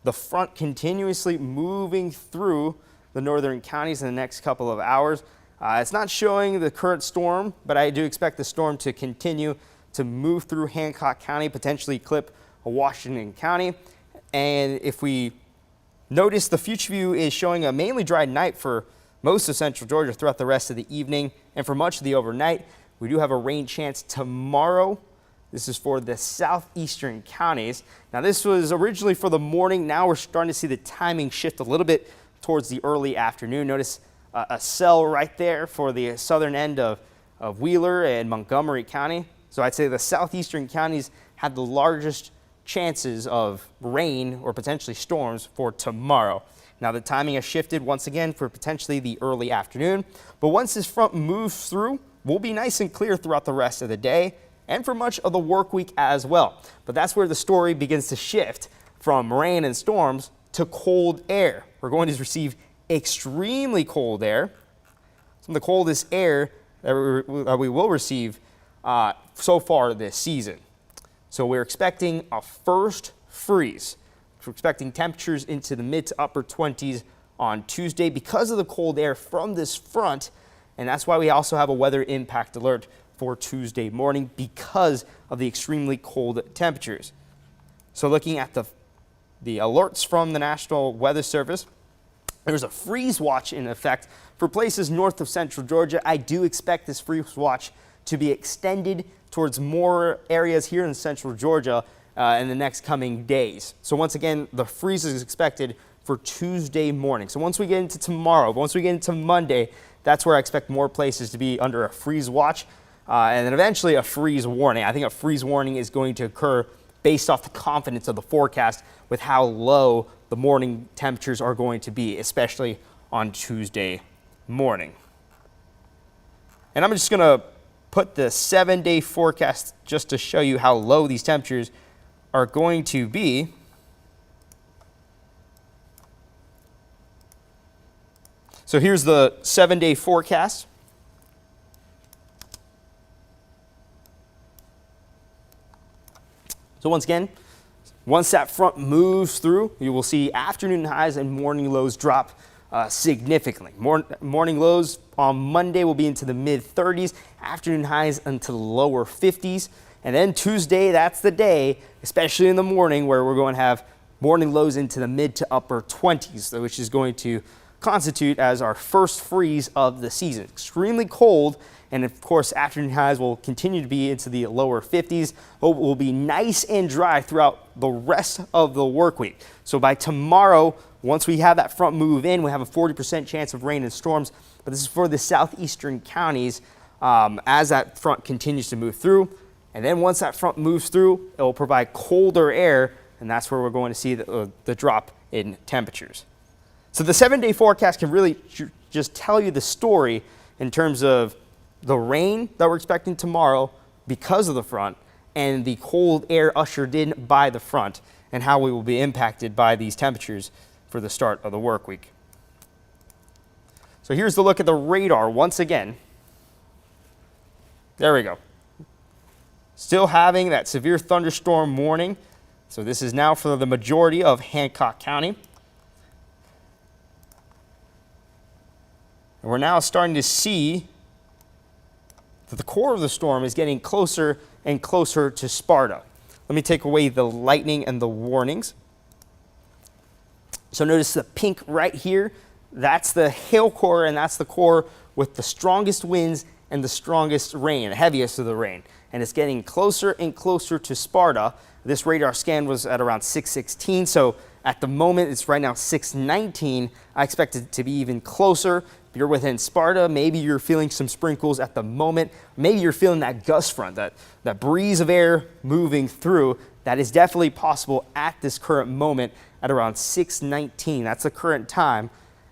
[SPEAKER 1] the front continuously moving through the northern counties in the next couple of hours. It's not showing the current storm, but I do expect the storm to continue to move through Hancock County, potentially clip Washington County. And if we notice, the future view is showing a mainly dry night for most of central Georgia throughout the rest of the evening and for much of the overnight. We do have a rain chance tomorrow. This is for the southeastern counties. Now, this was originally for the morning. Now we're starting to see the timing shift a little bit towards the early afternoon. Notice a cell right there for the southern end of Wheeler and Montgomery County. So I'd say the southeastern counties have the largest chances of rain or potentially storms for tomorrow. Now, the timing has shifted once again for potentially the early afternoon. But once this front moves through, we'll be nice and clear throughout the rest of the day and for much of the work week as well. But that's where the story begins to shift from rain and storms to cold air. We're going to receive extremely cold air, some of the coldest air that we will receive so far this season. So we're expecting a first freeze. We're expecting temperatures into the mid to upper 20s on Tuesday because of the cold air from this front. And that's why we also have a weather impact alert for Tuesday morning because of the extremely cold temperatures. So looking at the alerts from the National Weather Service, there's a freeze watch in effect for places north of central Georgia. I do expect this freeze watch to be extended towards more areas here in central Georgia in the next coming days. So once again, the freeze is expected for Tuesday morning. So once we get into tomorrow, once we get into Monday, that's where I expect more places to be under a freeze watch and then eventually a freeze warning. I think a freeze warning is going to occur based off the confidence of the forecast with how low the morning temperatures are going to be, especially on Tuesday morning. And I'm just going to put the 7-day forecast just to show you how low these temperatures are going to be. So here's the 7-day forecast. So once again, once that front moves through, you will see afternoon highs and morning lows drop significantly. Morning lows on Monday will be into the mid 30s, afternoon highs into the lower 50s. And then Tuesday, that's the day, especially in the morning, where we're going to have morning lows into the mid to upper 20s, which is going to constitute as our first freeze of the season. Extremely cold, and of course afternoon highs will continue to be into the lower 50s. It will be nice and dry throughout the rest of the work week. So by tomorrow, once we have that front move in, we have a 40% chance of rain and storms, but this is for the southeastern counties as that front continues to move through. And then once that front moves through, it will provide colder air, and that's where we're going to see the drop in temperatures. So the 7-day forecast can really just tell you the story in terms of the rain that we're expecting tomorrow because of the front and the cold air ushered in by the front and how we will be impacted by these temperatures for the start of the work week. So here's the look at the radar once again. There we go. Still having that severe thunderstorm warning. So this is now for the majority of Hancock County. And we're now starting to see that the core of the storm is getting closer and closer to Sparta. Let me take away the lightning and the warnings. So notice the pink right here. That's the hail core, and that's the core with the strongest winds and the strongest rain, the heaviest of the rain. And it's getting closer and closer to Sparta. This radar scan was at around 6:16, so at the moment it's right now 6:19. I expect it to be even closer. If you're within Sparta, maybe you're feeling some sprinkles at the moment. Maybe you're feeling that gust front, that breeze of air moving through. That is definitely possible at this current moment at around 6:19. That's the current time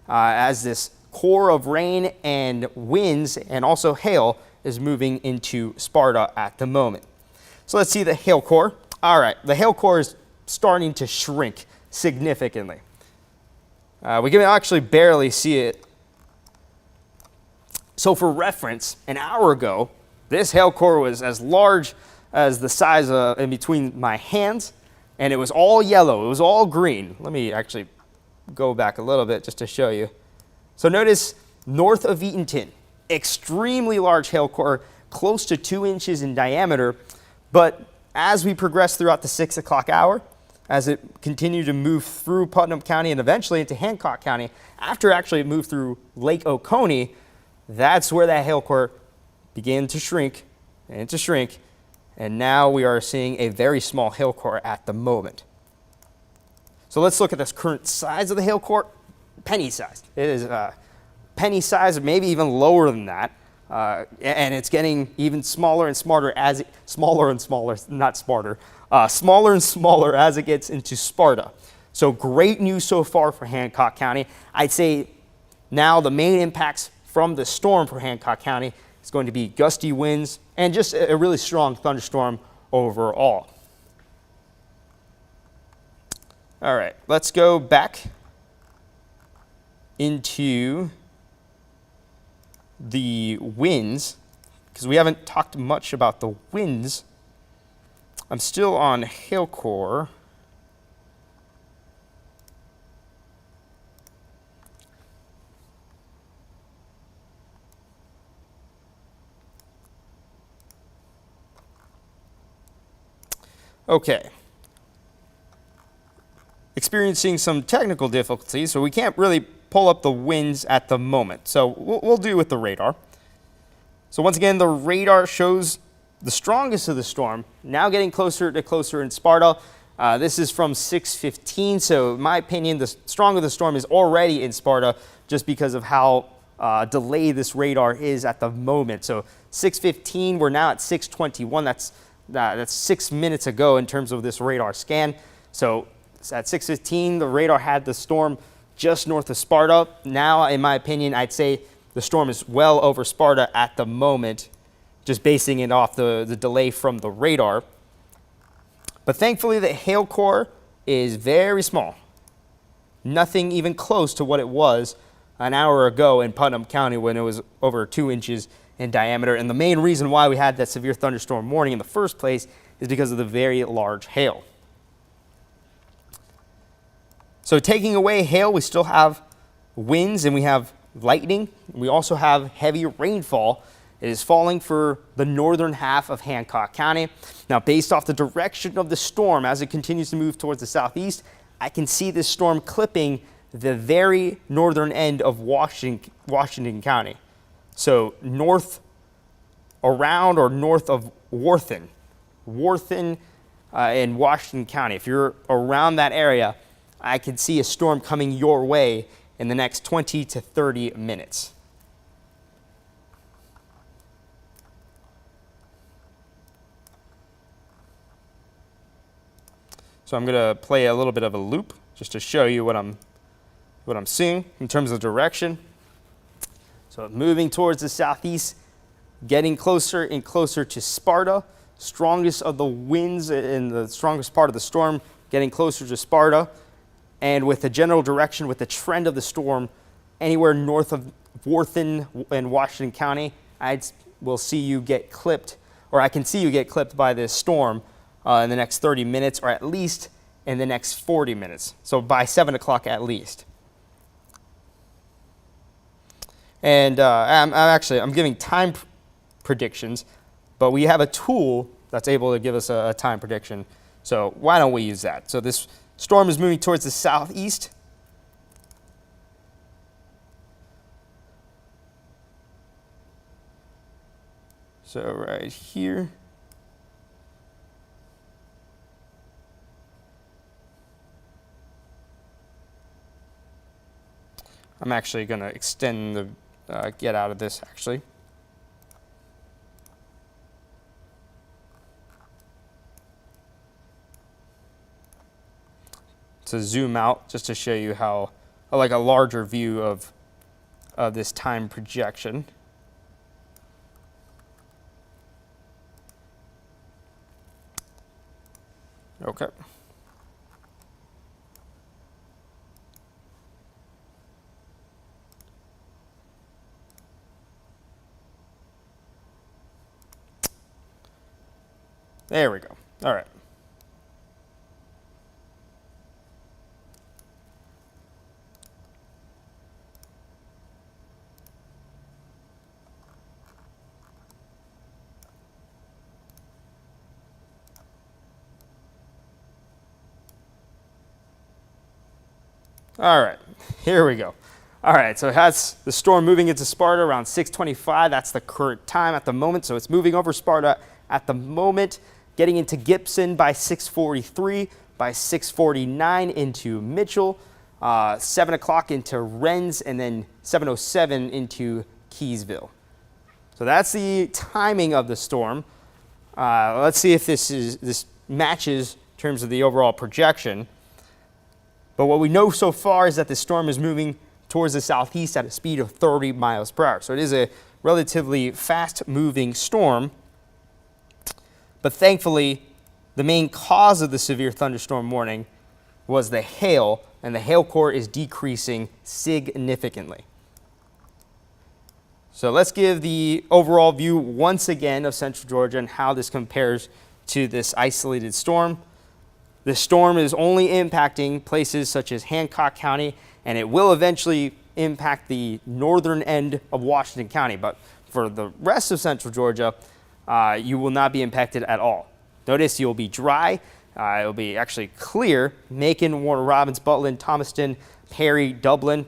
[SPEAKER 1] as this core of rain and winds and also hail is moving into Sparta at the moment. So let's see the hail core. All right, the hail core is starting to shrink significantly. We can actually barely see it. So for reference, an hour ago, this hail core was as large as the size in between my hands, and it was all yellow, it was all green. Let me actually go back a little bit just to show you. So notice north of Eatonton, extremely large hail core, close to 2 inches in diameter. But as we progress throughout the 6 o'clock hour, as it continued to move through Putnam County and eventually into Hancock County, after actually it moved through Lake Oconee, that's where that hail core began to shrink and to shrink. And now we are seeing a very small hail core at the moment. So let's look at this current size of the hail core. Penny sized. It is penny sized, maybe even lower than that. And it's getting even smaller and smarter as it, smaller and smaller, not smarter, smaller and smaller as it gets into Sparta. So great news so far for Hancock County. I'd say now the main impacts from the storm for Hancock County is going to be gusty winds and just a really strong thunderstorm overall. All right, let's go back into the winds, because we haven't talked much about the winds. I'm still on hail core. Okay. Experiencing some technical difficulties, so we can't really pull up the winds at the moment. So we'll do with the radar. So once again, the radar shows the strongest of the storm, now getting closer to closer in Sparta. This is from 6:15, so in my opinion, the strong of the storm is already in Sparta just because of how delayed this radar is at the moment. So 6:15, we're now at 6:21. That's 6 minutes ago in terms of this radar scan. So at 6:15, the radar had the storm just north of Sparta. Now, in my opinion, I'd say the storm is well over Sparta at the moment, just basing it off the delay from the radar. But thankfully, the hail core is very small. Nothing even close to what it was an hour ago in Putnam County when it was over 2 inches in diameter. And the main reason why we had that severe thunderstorm warning in the first place is because of the very large hail. So taking away hail, we still have winds and we have lightning. We also have heavy rainfall. It is falling for the northern half of Hancock County. Now, based off the direction of the storm as it continues to move towards the southeast, I can see this storm clipping the very northern end of Washington County. So north around or north of Worthen in Washington County. If you're around that area, I can see a storm coming your way in the next 20 to 30 minutes. So I'm going to play a little bit of a loop just to show you what I'm seeing in terms of direction. So moving towards the southeast, getting closer and closer to Sparta. Strongest of the winds in the strongest part of the storm, getting closer to Sparta. And with the general direction, with the trend of the storm, anywhere north of Worthen in Washington County, I will see you get clipped, or I can see you get clipped by this storm in the next 30 minutes, or at least in the next 40 minutes. So by 7 o'clock at least. And I'm giving time predictions, but we have a tool that's able to give us a time prediction. So why don't we use that? So this storm is moving towards the southeast. So right here. I'm actually going to extend the get out of this actually. To zoom out just to show you how, like a larger view of this time projection. Okay. There we go. All right. All right, here we go. All right, so it has the storm moving into Sparta around 6:25. That's the current time at the moment. So it's moving over Sparta at the moment, getting into Gibson by 6:43, by 6:49 into Mitchell, 7 o'clock into Rennes, and then 7:07 into Keysville. So that's the timing of the storm. Let's see if this matches in terms of the overall projection. But what we know so far is that the storm is moving towards the southeast at a speed of 30 miles per hour. So it is a relatively fast-moving storm. But thankfully, the main cause of the severe thunderstorm warning was the hail, and the hail core is decreasing significantly. So let's give the overall view once again of central Georgia and how this compares to this isolated storm. The storm is only impacting places such as Hancock County, and it will eventually impact the northern end of Washington County. But for the rest of central Georgia, you will not be impacted at all. Notice you'll be dry. It'll be actually clear. Macon, Warner Robins, Butler, Thomaston, Perry, Dublin,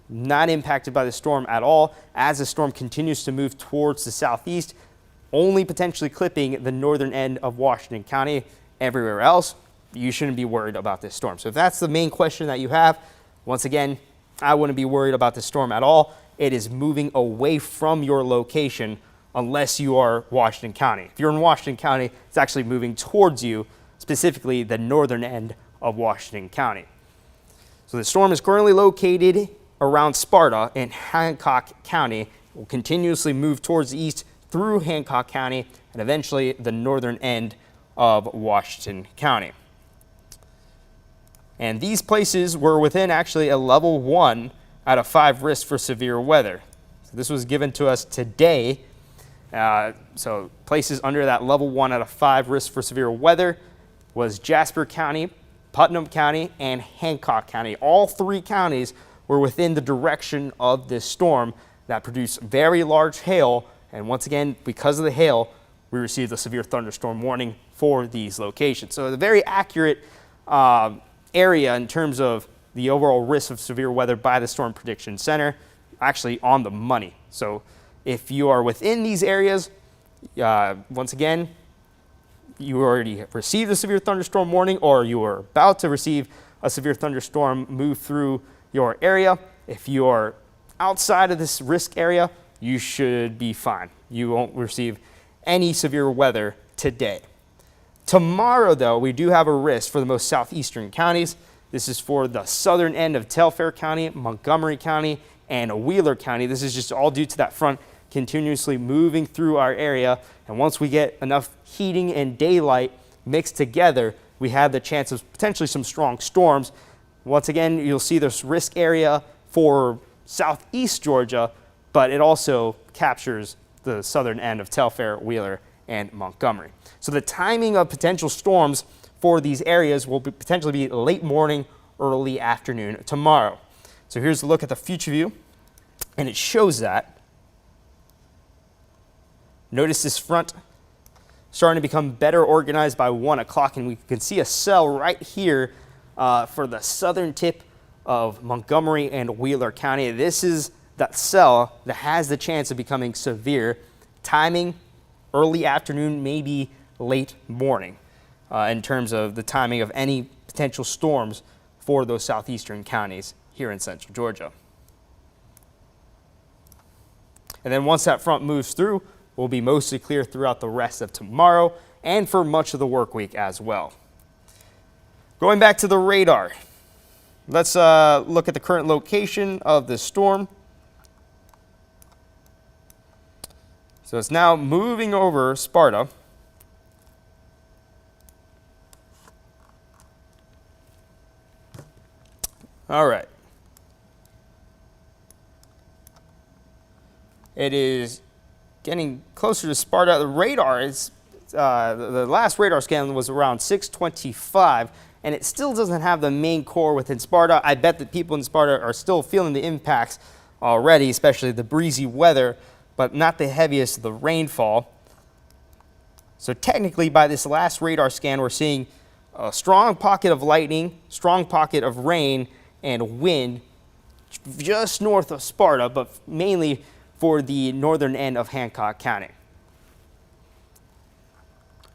[SPEAKER 1] not impacted by the storm at all. As the storm continues to move towards the southeast, only potentially clipping the northern end of Washington County. Everywhere else, you shouldn't be worried about this storm. So if that's the main question that you have, once again, I wouldn't be worried about the storm at all. It is moving away from your location unless you are Washington County. If you're in Washington County, it's actually moving towards you, specifically the northern end of Washington County. So the storm is currently located around Sparta in Hancock County. It will continuously move towards the east through Hancock County and eventually the northern end of Washington County. And these places were within actually a level 1 out of 5 risk for severe weather. So this was given to us today. So places under that level 1 out of 5 risk for severe weather was Jasper County, Putnam County, and Hancock County. All 3 counties were within the direction of this storm that produced very large hail. And once again, because of the hail, we received a severe thunderstorm warning for these locations. So a very accurate area in terms of the overall risk of severe weather by the Storm Prediction Center, actually on the money. So if you are within these areas, once again, you already received a severe thunderstorm warning, or you are about to receive a severe thunderstorm move through your area. If you are outside of this risk area, you should be fine. You won't receive any severe weather today. Tomorrow, though, we do have a risk for the most southeastern counties. This is for the southern end of Telfair County, Montgomery County, and Wheeler County. This is just all due to that front continuously moving through our area. And once we get enough heating and daylight mixed together, we have the chance of potentially some strong storms. Once again, you'll see this risk area for southeast Georgia, but it also captures the southern end of Telfair, Wheeler, and Montgomery. So the timing of potential storms for these areas will potentially be late morning, early afternoon tomorrow. So here's a look at the future view, and it shows that. Notice this front starting to become better organized by 1 o'clock, and we can see a cell right here for the southern tip of Montgomery and Wheeler County. This is that cell that has the chance of becoming severe. Timing, early afternoon, maybe late morning in terms of the timing of any potential storms for those southeastern counties here in central Georgia. And then once that front moves through, we'll be mostly clear throughout the rest of tomorrow and for much of the work week as well. Going back to the radar, let's look at the current location of the storm. So it's now moving over Sparta. All right. It is getting closer to Sparta. The radar is, the last radar scan was around 6:25, and it still doesn't have the main core within Sparta. I bet that people in Sparta are still feeling the impacts already, especially the breezy weather, but not the heaviest of the rainfall. So technically, by this last radar scan, we're seeing a strong pocket of lightning, strong pocket of rain, and wind just north of Sparta, but mainly for the northern end of Hancock County.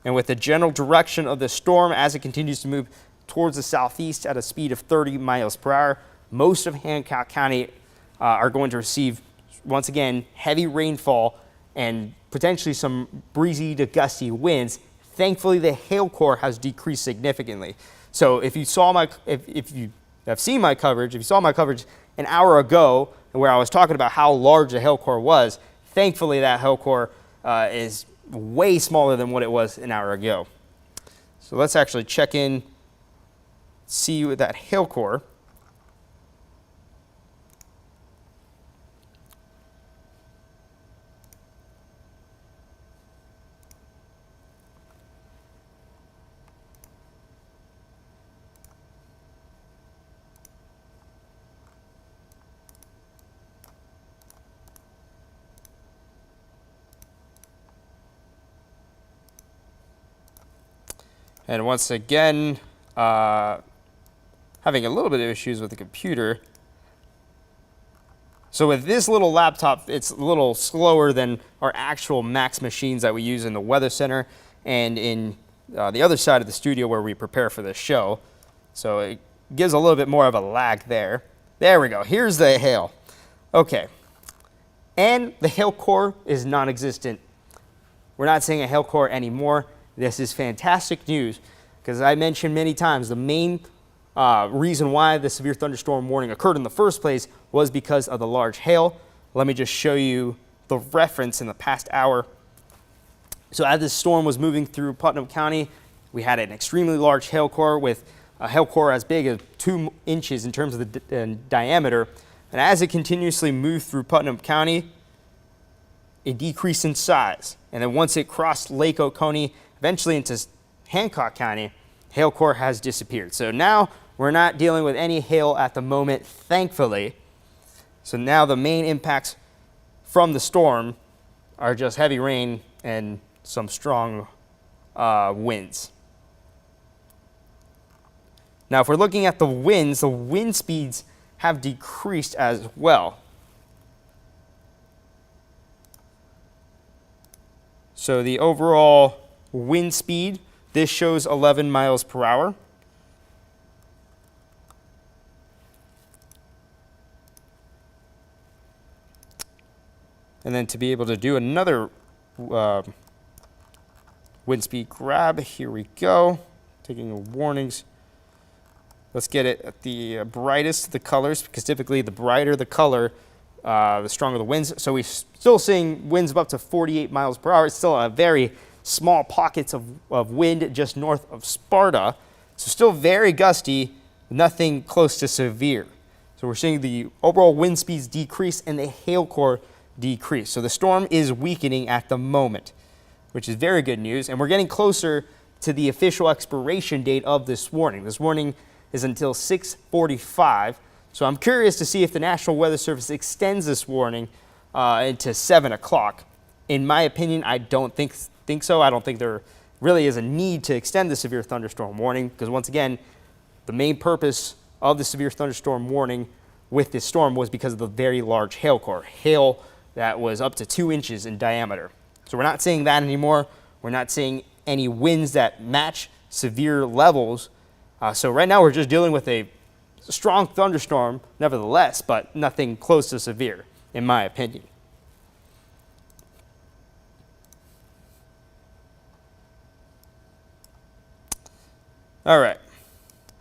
[SPEAKER 1] And with the general direction of the storm as it continues to move towards the southeast at a speed of 30 miles per hour, most of Hancock County are going to receive, once again, heavy rainfall and potentially some breezy to gusty winds. Thankfully, the hail core has decreased significantly. So if you saw my, if you have seen my coverage, if you saw my coverage an hour ago where I was talking about how large the hail core was, thankfully that hail core is way smaller than what it was an hour ago. So let's actually check in, see with that hail core. And once again, having a little bit of issues with the computer. So with this little laptop, it's a little slower than our actual Max machines that we use in the Weather Center and in the other side of the studio where we prepare for this show. So it gives a little bit more of a lag there. There we go. Here's the hail. Okay. And the hail core is non-existent. We're not seeing a hail core anymore. This is fantastic news because I mentioned many times the main reason why the severe thunderstorm warning occurred in the first place was because of the large hail. Let me just show you the reference in the past hour. So as this storm was moving through Putnam County, we had an extremely large hail core with a hail core as big as 2 inches in terms of the diameter. And as it continuously moved through Putnam County, it decreased in size. And then once it crossed Lake Oconee, eventually into Hancock County, hail core has disappeared. So now we're not dealing with any hail at the moment, thankfully. So now the main impacts from the storm are just heavy rain and some strong winds. Now, if we're looking at the winds, the wind speeds have decreased as well. So the overall wind speed, this shows 11 miles per hour. And then to be able to do another wind speed grab, here we go. Taking the warnings. Let's get it at the brightest of the colors, because typically the brighter the color, the stronger the winds. So we're still seeing winds of up to 48 miles per hour. It's still a very small pockets of wind just north of Sparta. So still very gusty, nothing close to severe. So we're seeing the overall wind speeds decrease and the hail core decrease. So the storm is weakening at the moment, which is very good news. And we're getting closer to the official expiration date of this warning. This warning is until 6:45. So I'm curious to see if the National Weather Service extends this warning into 7 o'clock. In my opinion, I don't think so. I don't think there really is a need to extend the severe thunderstorm warning because, once again, the main purpose of the severe thunderstorm warning with this storm was because of the very large hail core, hail that was up to 2 inches in diameter. So we're not seeing that anymore. We're not seeing any winds that match severe levels. So right now we're just dealing with a strong thunderstorm, nevertheless, but nothing close to severe, in my opinion. All right,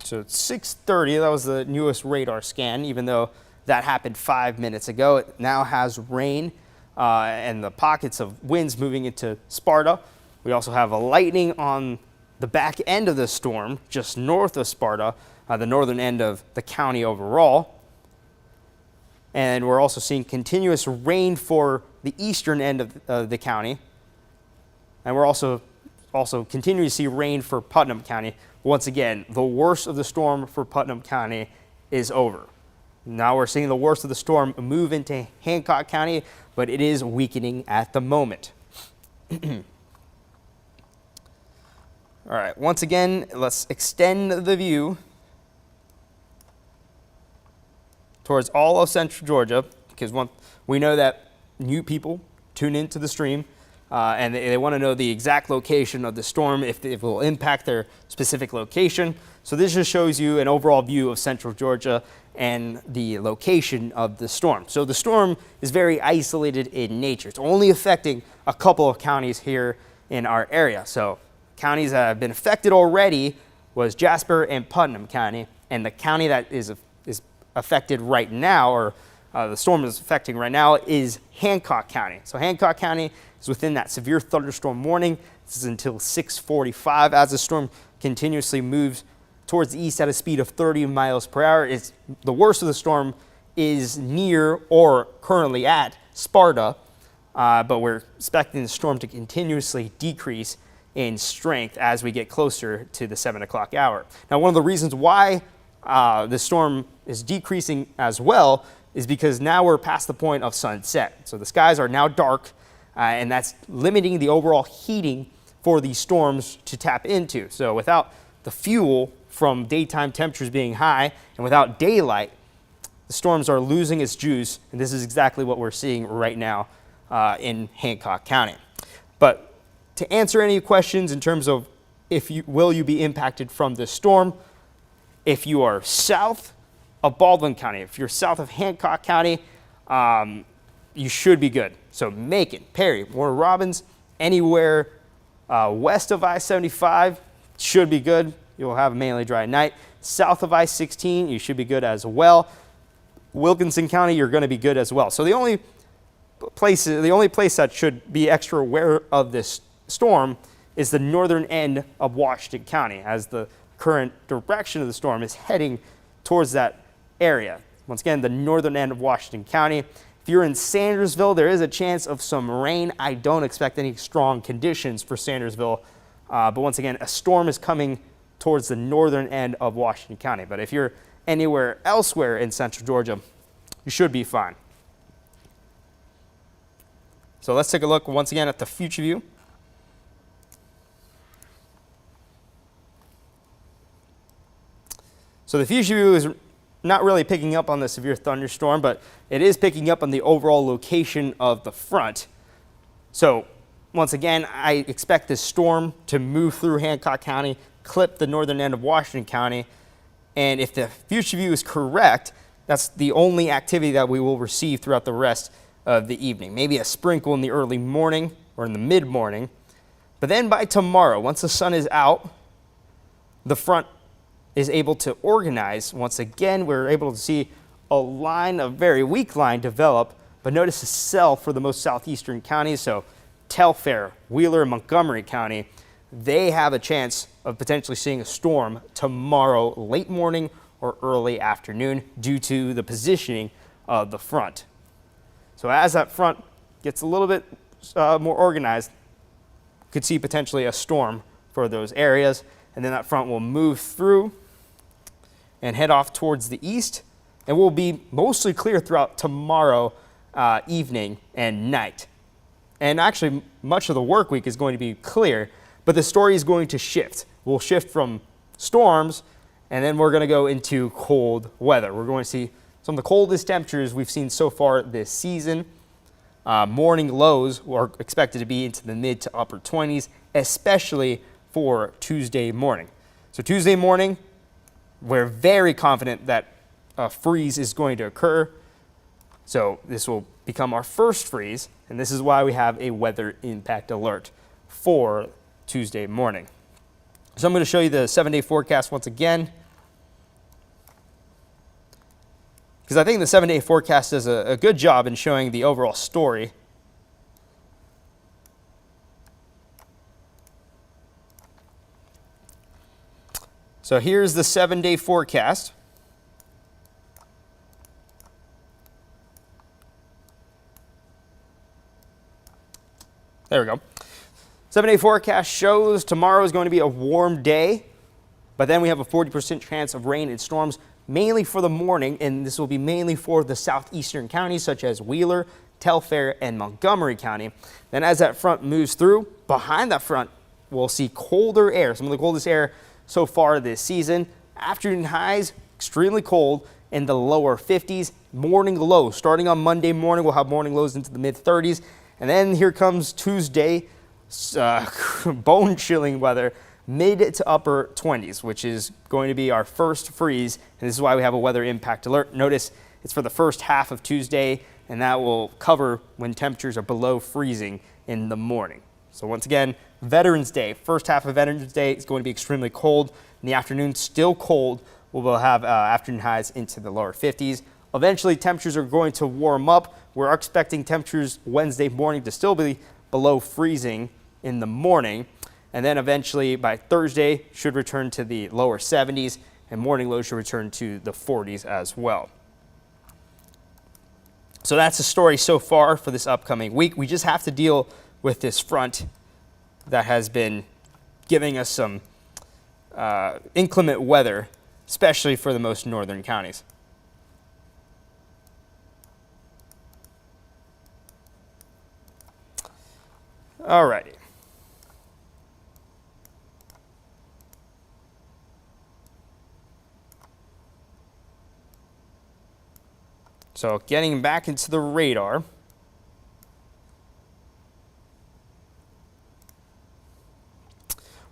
[SPEAKER 1] so it's 6:30. That was the newest radar scan, even though that happened 5 minutes ago. It now has rain and the pockets of winds moving into Sparta. We also have a lightning on the back end of the storm, just north of Sparta, the northern end of the county overall. And we're also seeing continuous rain for the eastern end of the county. And we're also continuing to see rain for Putnam County. Once again, the worst of the storm for Putnam County is over. Now we're seeing the worst of the storm move into Hancock County, but it is weakening at the moment. All right, once again, let's extend the view. towards all of central Georgia, because we know that new people tune into the stream and they want to know the exact location of the storm, if it will impact their specific location. So this just shows you an overall view of central Georgia and the location of the storm. So the storm is very isolated in nature. It's only affecting a couple of counties here in our area. So counties that have been affected already was Jasper and Putnam County, and the county that is affected right now, or the storm is affecting right now, is Hancock County. So Hancock County is within that severe thunderstorm warning. This is until 6:45 as the storm continuously moves towards the east at a speed of 30 miles per hour. The worst of the storm is near or currently at Sparta, but we're expecting the storm to continuously decrease in strength as we get closer to the 7 o'clock hour. Now, one of the reasons why the storm is decreasing as well is because now we're past the point of sunset. So the skies are now dark, and that's limiting the overall heating for these storms to tap into. So without the fuel from daytime temperatures being high and without daylight, the storms are losing its juice, and this is exactly what we're seeing right now in Hancock County. But to answer any questions in terms of will you be impacted from this storm, if you are south of Baldwin County, if you're south of Hancock County, you should be good. So Macon, Perry, Warner Robins, anywhere west of I-75 should be good. You'll have a mainly dry night. South of I-16, you should be good as well. Wilkinson County, you're going to be good as well. So the only place that should be extra aware of this storm is the northern end of Washington County, as the current direction of the storm is heading towards that area. Once again, the northern end of Washington County. If you're in Sandersville, there is a chance of some rain. I don't expect any strong conditions for Sandersville, but once again, a storm is coming towards the northern end of Washington County. But if you're anywhere elsewhere in central Georgia, you should be fine. So let's take a look once again at the future view. So the future view is not really picking up on the severe thunderstorm, but it is picking up on the overall location of the front. So once again, I expect this storm to move through Hancock County, clip the northern end of Washington County, and if the future view is correct, that's the only activity that we will receive throughout the rest of the evening. Maybe a sprinkle in the early morning or in the mid-morning, but then by tomorrow, once the sun is out, the front is able to organize. Once again, we're able to see a very weak line develop, but notice the cell for the most southeastern counties, so Telfair, Wheeler, and Montgomery County, they have a chance of potentially seeing a storm tomorrow late morning or early afternoon due to the positioning of the front. So as that front gets a little bit more organized, could see potentially a storm for those areas, and then that front will move through and head off towards the east, and will be mostly clear throughout tomorrow evening and night. And actually, much of the work week is going to be clear, but the story is going to shift. We'll shift from storms, and then we're going to go into cold weather. We're going to see some of the coldest temperatures we've seen so far this season. Morning lows are expected to be into the mid to upper 20s, especially for Tuesday morning. So Tuesday morning, we're very confident that a freeze is going to occur. So this will become our first freeze, and this is why we have a weather impact alert for Tuesday morning. So I'm going to show you the 7-day forecast once again, because I think the 7-day forecast does a good job in showing the overall story. So here's the 7-day forecast. There we go. 7-day forecast shows tomorrow is going to be a warm day, but then we have a 40% chance of rain and storms, mainly for the morning, and this will be mainly for the southeastern counties such as Wheeler, Telfair, and Montgomery County. Then as that front moves through, behind that front, we'll see colder air, some of the coldest air so far this season. Afternoon highs, extremely cold, in the lower 50s. Morning low starting on Monday morning, we'll have morning lows into the mid 30s. And then here comes Tuesday, bone chilling weather, mid to upper 20s, which is going to be our first freeze. And this is why we have a weather impact alert. Notice it's for the first half of Tuesday, and that will cover when temperatures are below freezing in the morning. So once again, Veterans Day, first half of Veterans Day is going to be extremely cold. In the afternoon, still cold. We'll have afternoon highs into the lower 50s. Eventually, temperatures are going to warm up. We're expecting temperatures Wednesday morning to still be below freezing in the morning. And then eventually by Thursday should return to the lower 70s, and morning lows should return to the 40s as well. So that's the story so far for this upcoming week. We just have to deal with this front that has been giving us some inclement weather, especially for the most northern counties. All righty. So getting back into the radar.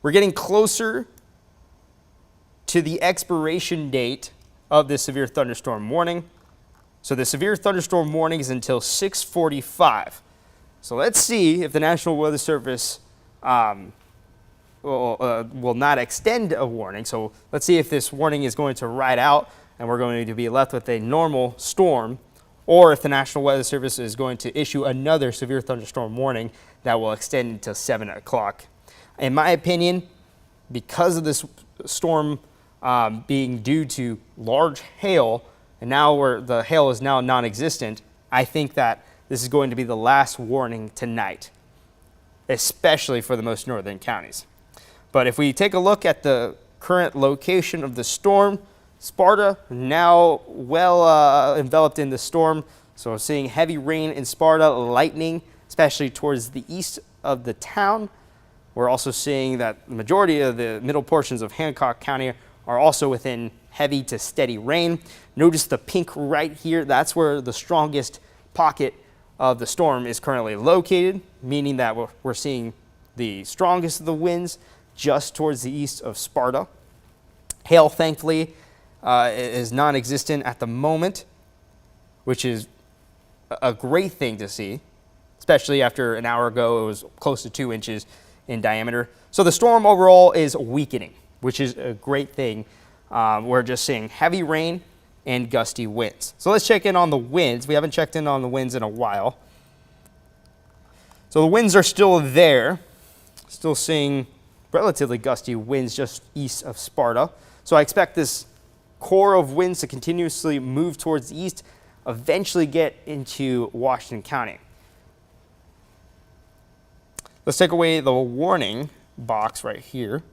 [SPEAKER 1] We're getting closer to the expiration date of this severe thunderstorm warning. So the severe thunderstorm warning is until 6:45. So let's see if the National Weather Service will not extend a warning. So let's see if this warning is going to ride out and we're going to be left with a normal storm, or if the National Weather Service is going to issue another severe thunderstorm warning that will extend until 7 o'clock. In my opinion, because of this storm being due to large hail, and now the hail is now non-existent, I think that this is going to be the last warning tonight, especially for the most northern counties. But if we take a look at the current location of the storm, Sparta now well enveloped in the storm. So we're seeing heavy rain in Sparta, lightning, especially towards the east of the town. We're also seeing that the majority of the middle portions of Hancock County are also within heavy to steady rain. Notice the pink right here. That's where the strongest pocket of the storm is currently located, meaning that we're seeing the strongest of the winds just towards the east of Sparta. Hail, thankfully, is non-existent at the moment, which is a great thing to see, especially after an hour ago it was close to 2 inches in diameter. So the storm overall is weakening, which is a great thing. We're just seeing heavy rain and gusty winds. So let's check in on the winds. We haven't checked in on the winds in a while. So the winds are still there. Still seeing relatively gusty winds just east of Sparta. So I expect this core of winds to continuously move towards the east, eventually get into Washington County. Let's take away the warning box right here.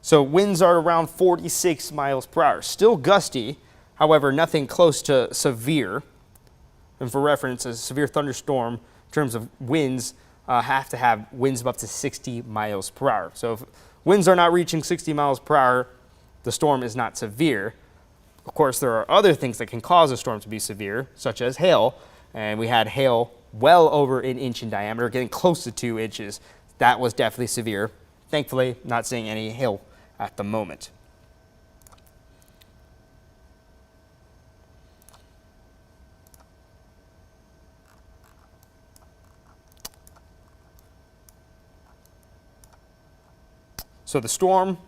[SPEAKER 1] So winds are around 46 miles per hour. Still gusty, however, nothing close to severe. And for reference, a severe thunderstorm in terms of winds have to have winds of up to 60 miles per hour. So if winds are not reaching 60 miles per hour, the storm is not severe. Of course, there are other things that can cause a storm to be severe, such as hail. And we had hail well over an inch in diameter, getting close to 2 inches. That was definitely severe. Thankfully, not seeing any hail at the moment. So the storm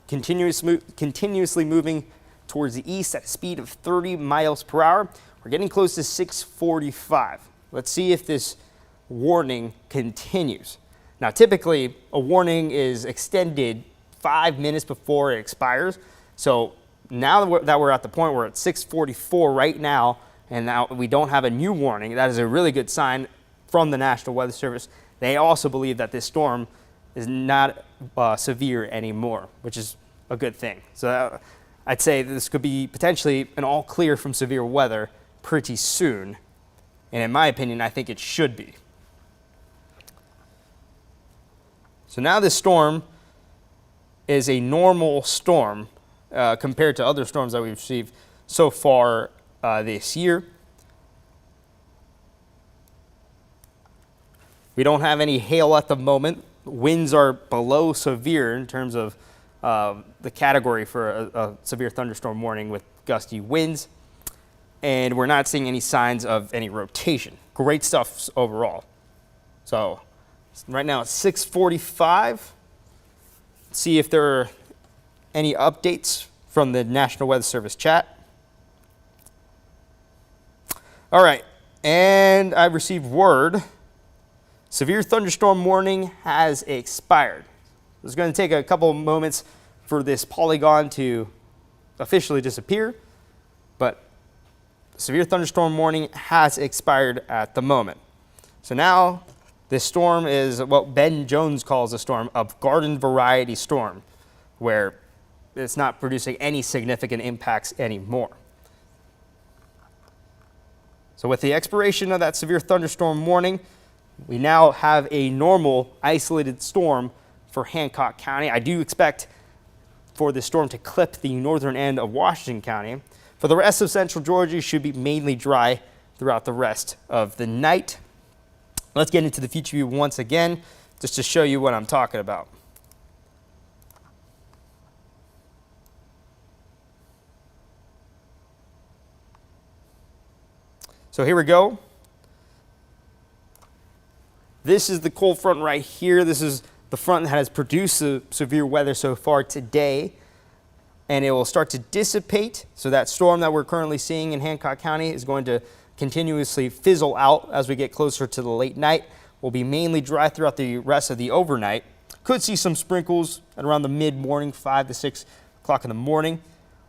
[SPEAKER 1] continuously moving towards the east at a speed of 30 miles per hour. We're getting close to 6:45. Let's see if this warning continues. Now, typically, a warning is extended 5 minutes before it expires. So now that we're at the point where it's 6:44 right now, and now we don't have a new warning, that is a really good sign from the National Weather Service. They also believe that this storm is not severe anymore, which is a good thing. So I'd say this could be potentially an all clear from severe weather pretty soon. And in my opinion, I think it should be. So now this storm is a normal storm compared to other storms that we've received so far this year. We don't have any hail at the moment. Winds are below severe in terms of the category for a severe thunderstorm warning with gusty winds. And we're not seeing any signs of any rotation. Great stuff overall. So right now it's 6:45. See if there are any updates from the National Weather Service chat. All right, and I received word. Severe thunderstorm warning has expired. It's going to take a couple of moments for this polygon to officially disappear, but severe thunderstorm warning has expired at the moment. So now this storm is what Ben Jones calls a storm, a garden variety storm, where it's not producing any significant impacts anymore. So with the expiration of that severe thunderstorm warning, we now have a normal isolated storm for Hancock County. I do expect for the storm to clip the northern end of Washington County. For the rest of central Georgia, it should be mainly dry throughout the rest of the night. Let's get into the future view once again, just to show you what I'm talking about. So here we go. This is the cold front right here. This is the front that has produced the severe weather so far today. And it will start to dissipate. So that storm that we're currently seeing in Hancock County is going to continuously fizzle out as we get closer to the late night. Will be mainly dry throughout the rest of the overnight. Could see some sprinkles at around the mid-morning, 5 to 6 o'clock in the morning.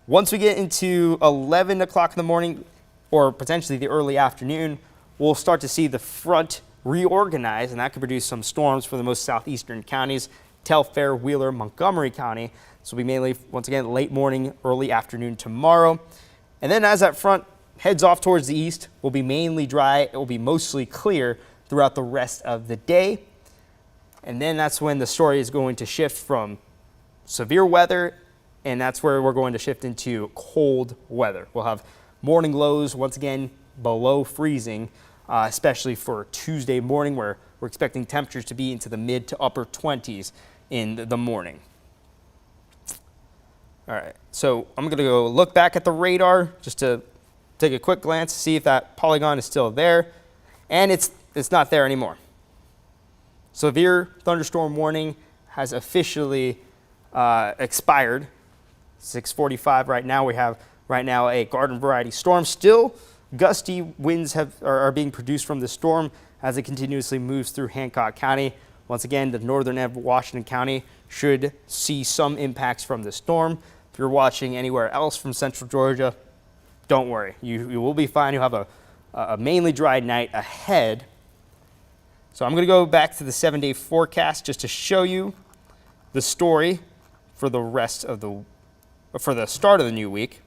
[SPEAKER 1] Once we get into 11 o'clock in the morning, or potentially the early afternoon, we'll start to see the front reorganize, and that could produce some storms for the most southeastern counties, Telfair, Wheeler, Montgomery County. This will be mainly, once again, late morning, early afternoon tomorrow. And then as that front heads off towards the east, will be mainly dry. It will be mostly clear throughout the rest of the day. And then that's when the story is going to shift from severe weather, and that's where we're going to shift into cold weather. We'll have morning lows, once again, below freezing, especially for Tuesday morning, where we're expecting temperatures to be into the mid to upper 20s in the morning. All right, so I'm going to go look back at the radar just to take a quick glance to see if that polygon is still there, and it's not there anymore. Severe thunderstorm warning has officially expired. 6:45 right now. We have right now a garden variety storm. Still, gusty winds are being produced from the storm as it continuously moves through Hancock County. Once again, the northern end of Washington County should see some impacts from the storm. If you're watching anywhere else from central Georgia, don't worry. You will be fine. You'll have a mainly dry night ahead. So I'm going to go back to the 7-day forecast just to show you the story for the for the start of the new week,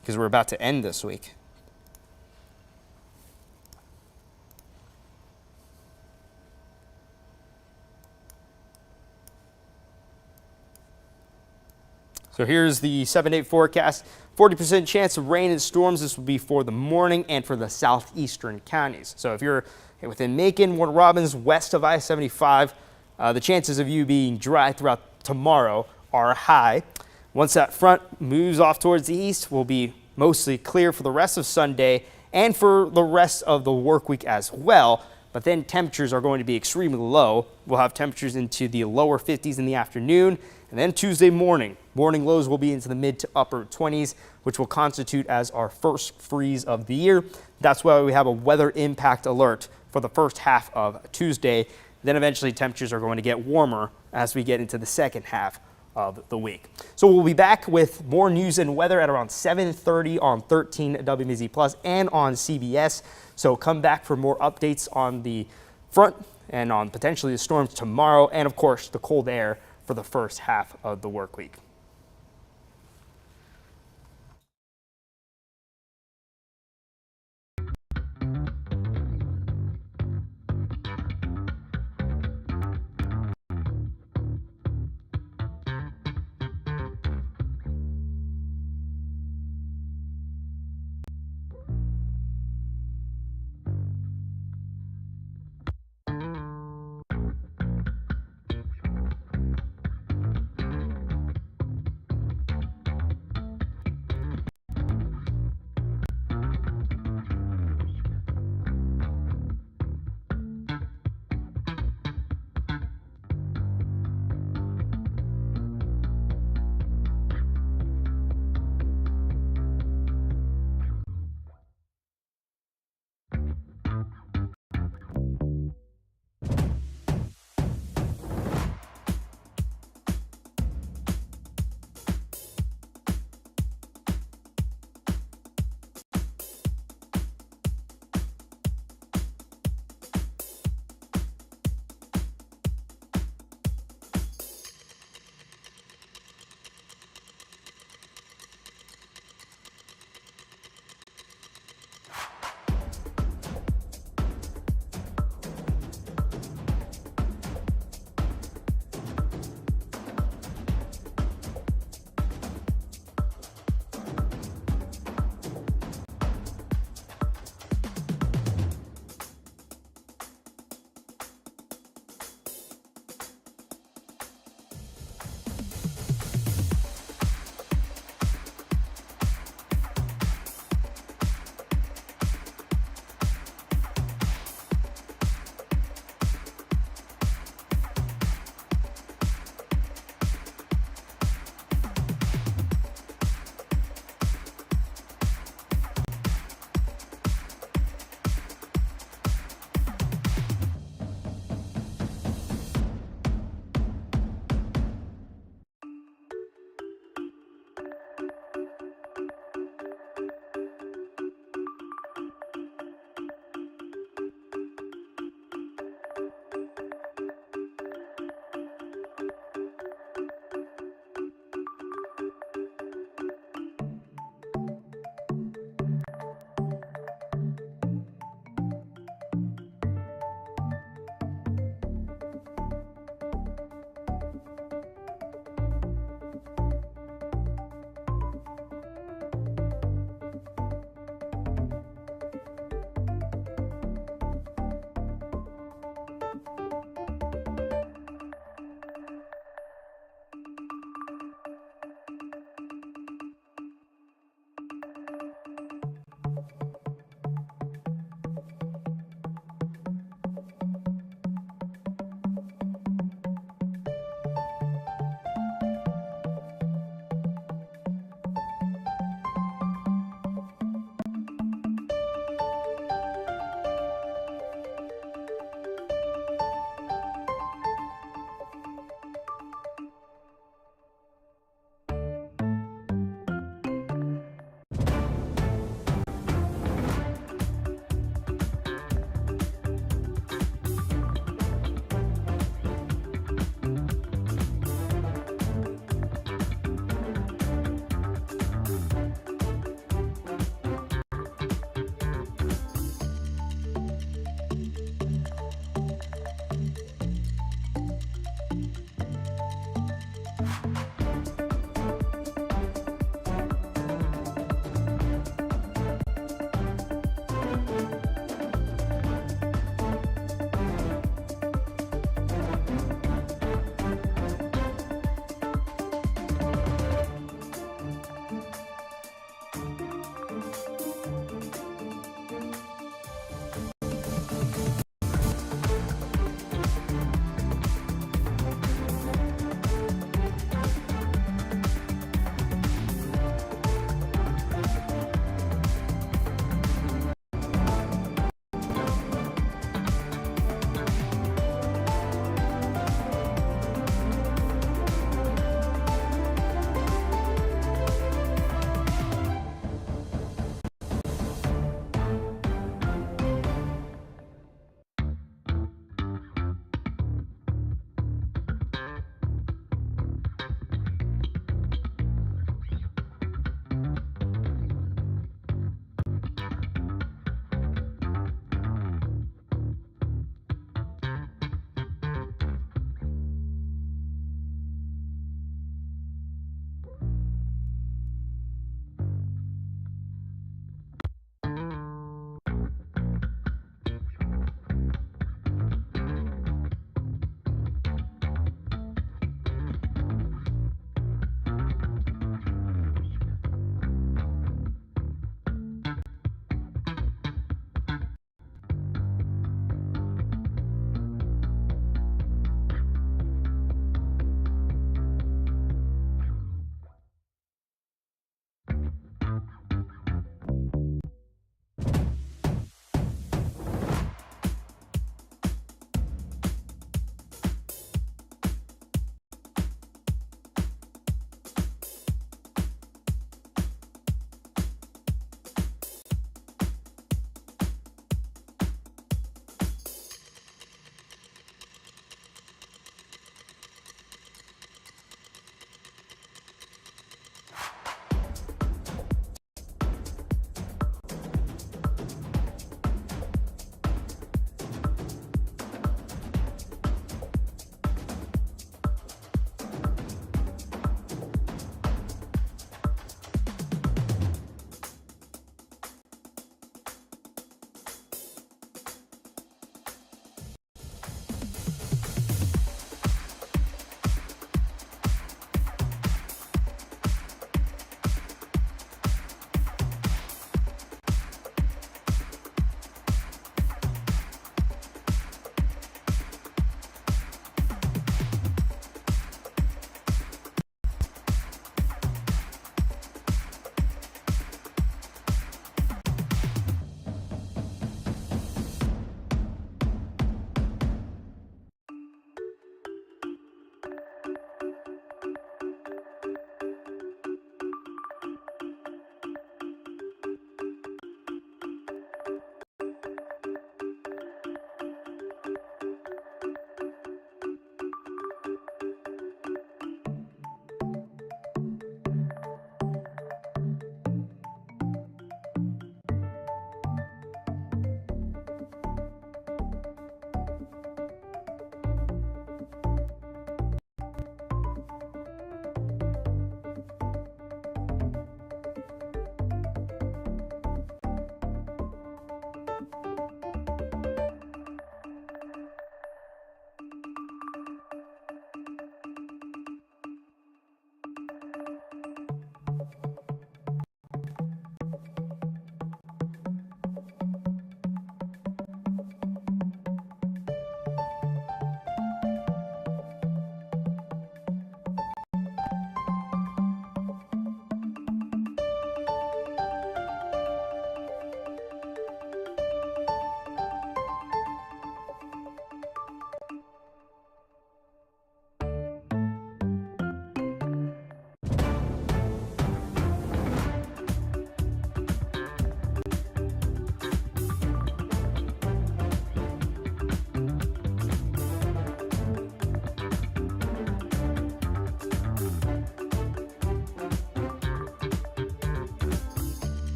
[SPEAKER 1] because we're about to end this week. So here's the 7-day forecast. 40% chance of rain and storms. This will be for the morning and for the southeastern counties. So if you're within Macon, Warner Robins, west of I-75, the chances of you being dry throughout tomorrow are high. Once that front moves off towards the east, we'll be mostly clear for the rest of Sunday and for the rest of the work week as well. But then temperatures are going to be extremely low. We'll have temperatures into the lower 50s in the afternoon. And then Tuesday morning lows will be into the mid to upper 20s, which will constitute as our first freeze of the year. That's why we have a weather impact alert for the first half of Tuesday. Then eventually temperatures are going to get warmer as we get into the second half of the week. So we'll be back with more news and weather at around 7:30 on 13 WMZ Plus and on CBS. So come back for more updates on the front and on potentially the storms tomorrow, and of course the cold air for the first half of the work week.